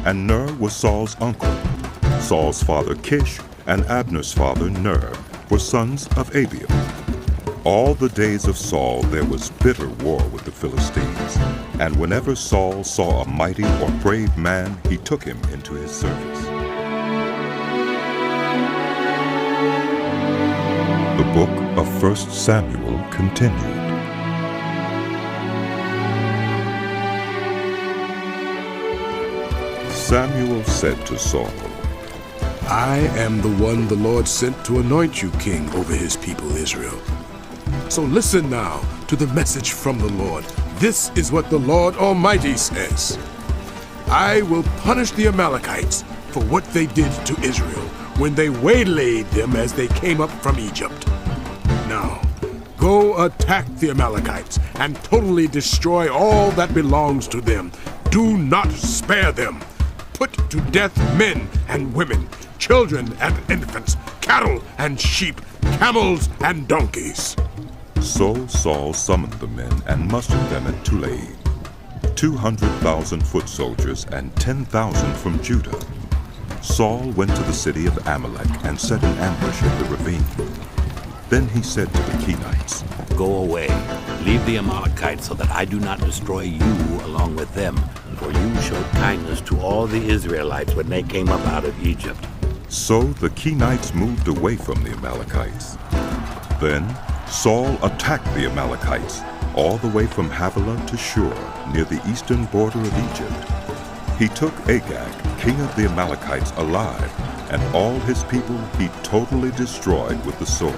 and Ner was Saul's uncle. Saul's father Kish and Abner's father Ner were sons of Abiel. All the days of Saul there was bitter war with the Philistines, and whenever Saul saw a mighty or brave man, he took him into his service. The book of 1 Samuel continued. Samuel said to Saul, I am the one the Lord sent to anoint you king over his people Israel. So listen now to the message from the Lord. This is what the Lord Almighty says. I will punish the Amalekites for what they did to Israel when they waylaid them as they came up from Egypt. Now, go attack the Amalekites and totally destroy all that belongs to them. Do not spare them. Put to death men and women, children and infants, cattle and sheep, camels and donkeys. So Saul summoned the men and mustered them at Tulaim, 200,000 foot soldiers and 10,000 from Judah. Saul went to the city of Amalek and set an ambush in the ravine. Then he said to the Kenites, Go away, leave the Amalekites so that I do not destroy you along with them, for you showed kindness to all the Israelites when they came up out of Egypt. So the Kenites moved away from the Amalekites. Then Saul attacked the Amalekites all the way from Havilah to Shur, near the eastern border of Egypt. He took Agag, king of the Amalekites, alive, and all his people he totally destroyed with the sword.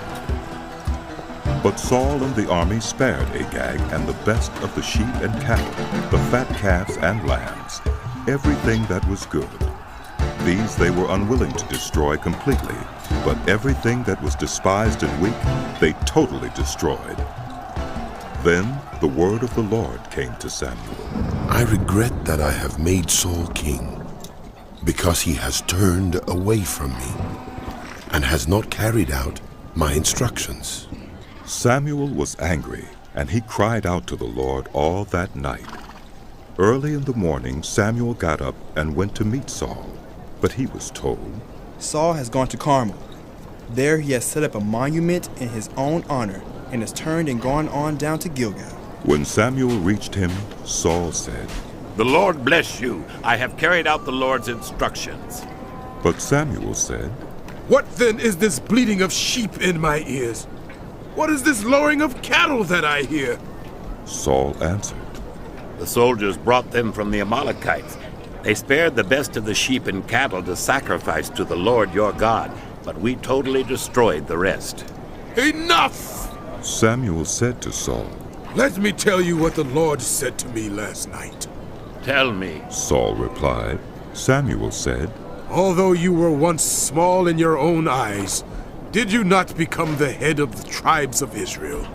But Saul and the army spared Agag and the best of the sheep and cattle, the fat calves and lambs, everything that was good. These they were unwilling to destroy completely, but everything that was despised and weak they totally destroyed. Then the word of the Lord came to Samuel. I regret that I have made Saul king, because he has turned away from me and has not carried out my instructions. Samuel was angry, and he cried out to the Lord all that night. Early in the morning Samuel got up and went to meet Saul, but he was told, Saul has gone to Carmel. There he has set up a monument in his own honor, and has turned and gone on down to Gilgal. When Samuel reached him, Saul said, The Lord bless you. I have carried out the Lord's instructions. But Samuel said, What then is this bleating of sheep in my ears? What is this lowing of cattle that I hear? Saul answered, The soldiers brought them from the Amalekites. They spared the best of the sheep and cattle to sacrifice to the Lord your God, but we totally destroyed the rest. Enough! Samuel said to Saul, Let me tell you what the Lord said to me last night. Tell me. Saul replied. Samuel said, Although you were once small in your own eyes, did you not become the head of the tribes of Israel?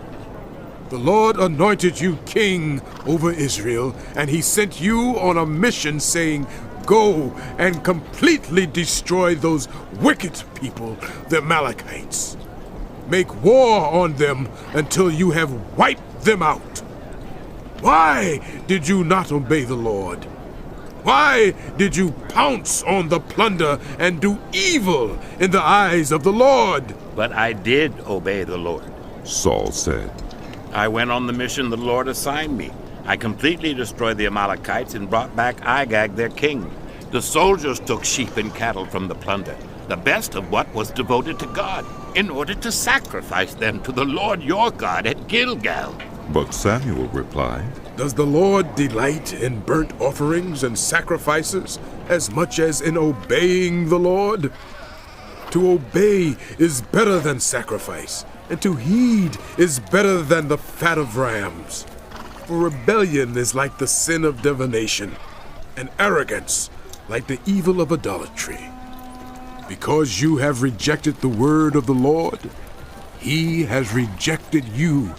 The Lord anointed you king over Israel, and he sent you on a mission saying, Go and completely destroy those wicked people, the Amalekites. Make war on them until you have wiped them out. Why did you not obey the Lord? Why did you pounce on the plunder and do evil in the eyes of the Lord? But I did obey the Lord. Saul said, I went on the mission the Lord assigned me. I completely destroyed the Amalekites and brought back Agag, their king. The soldiers took sheep and cattle from the plunder, the best of what was devoted to God, in order to sacrifice them to the Lord your God at Gilgal. But Samuel replied, Does the Lord delight in burnt offerings and sacrifices as much as in obeying the Lord? To obey is better than sacrifice, and to heed is better than the fat of rams. For rebellion is like the sin of divination, and arrogance like the evil of idolatry. Because you have rejected the word of the Lord, he has rejected you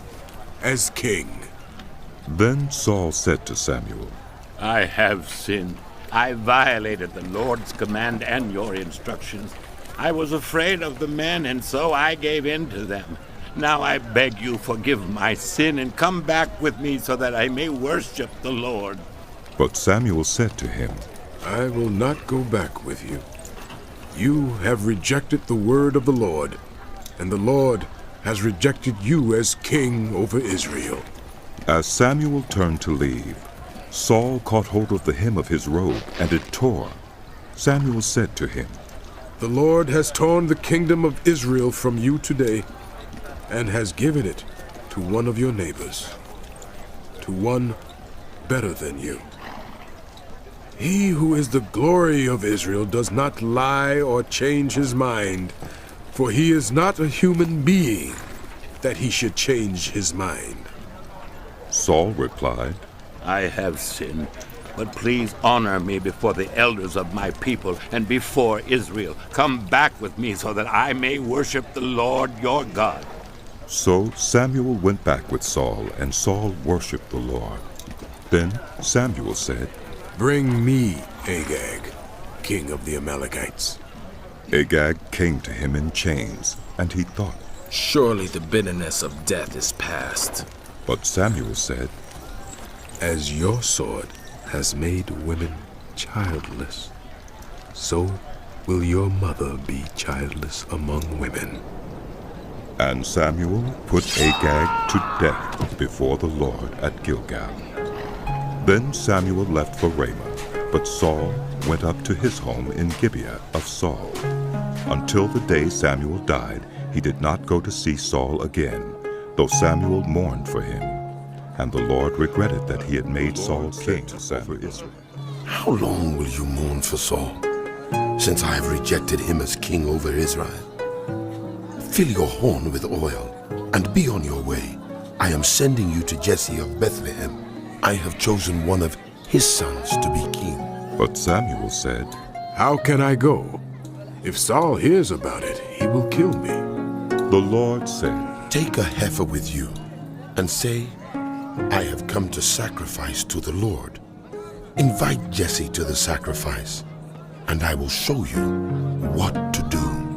as king. Then Saul said to Samuel, I have sinned. I violated the Lord's command and your instructions. I was afraid of the men, and so I gave in to them. Now I beg you, forgive my sin and come back with me so that I may worship the Lord. But Samuel said to him, I will not go back with you. You have rejected the word of the Lord, and the Lord has rejected you as king over Israel. As Samuel turned to leave, Saul caught hold of the hem of his robe, and it tore. Samuel said to him, The Lord has torn the kingdom of Israel from you today, and has given it to one of your neighbors, to one better than you. He who is the glory of Israel does not lie or change his mind, for he is not a human being that he should change his mind. Saul replied, I have sinned, but please honor me before the elders of my people and before Israel. Come back with me so that I may worship the Lord your God. So Samuel went back with Saul, and Saul worshipped the Lord. Then Samuel said, Bring me Agag, king of the Amalekites. Agag came to him in chains, and he thought, Surely the bitterness of death is past. But Samuel said, As your sword has made women childless, so will your mother be childless among women. And Samuel put Agag to death before the Lord at Gilgal. Then Samuel left for Ramah, but Saul went up to his home in Gibeah of Saul. Until the day Samuel died, he did not go to see Saul again, though Samuel mourned for him. And the Lord regretted that he had made Saul king over Israel. How long will you mourn for Saul, since I have rejected him as king over Israel? Fill your horn with oil, and be on your way. I am sending you to Jesse of Bethlehem. I have chosen one of his sons to be king. But Samuel said, How can I go? If Saul hears about it, he will kill me. The Lord said, Take a heifer with you, and say, I have come to sacrifice to the Lord. Invite Jesse to the sacrifice, and I will show you what to do.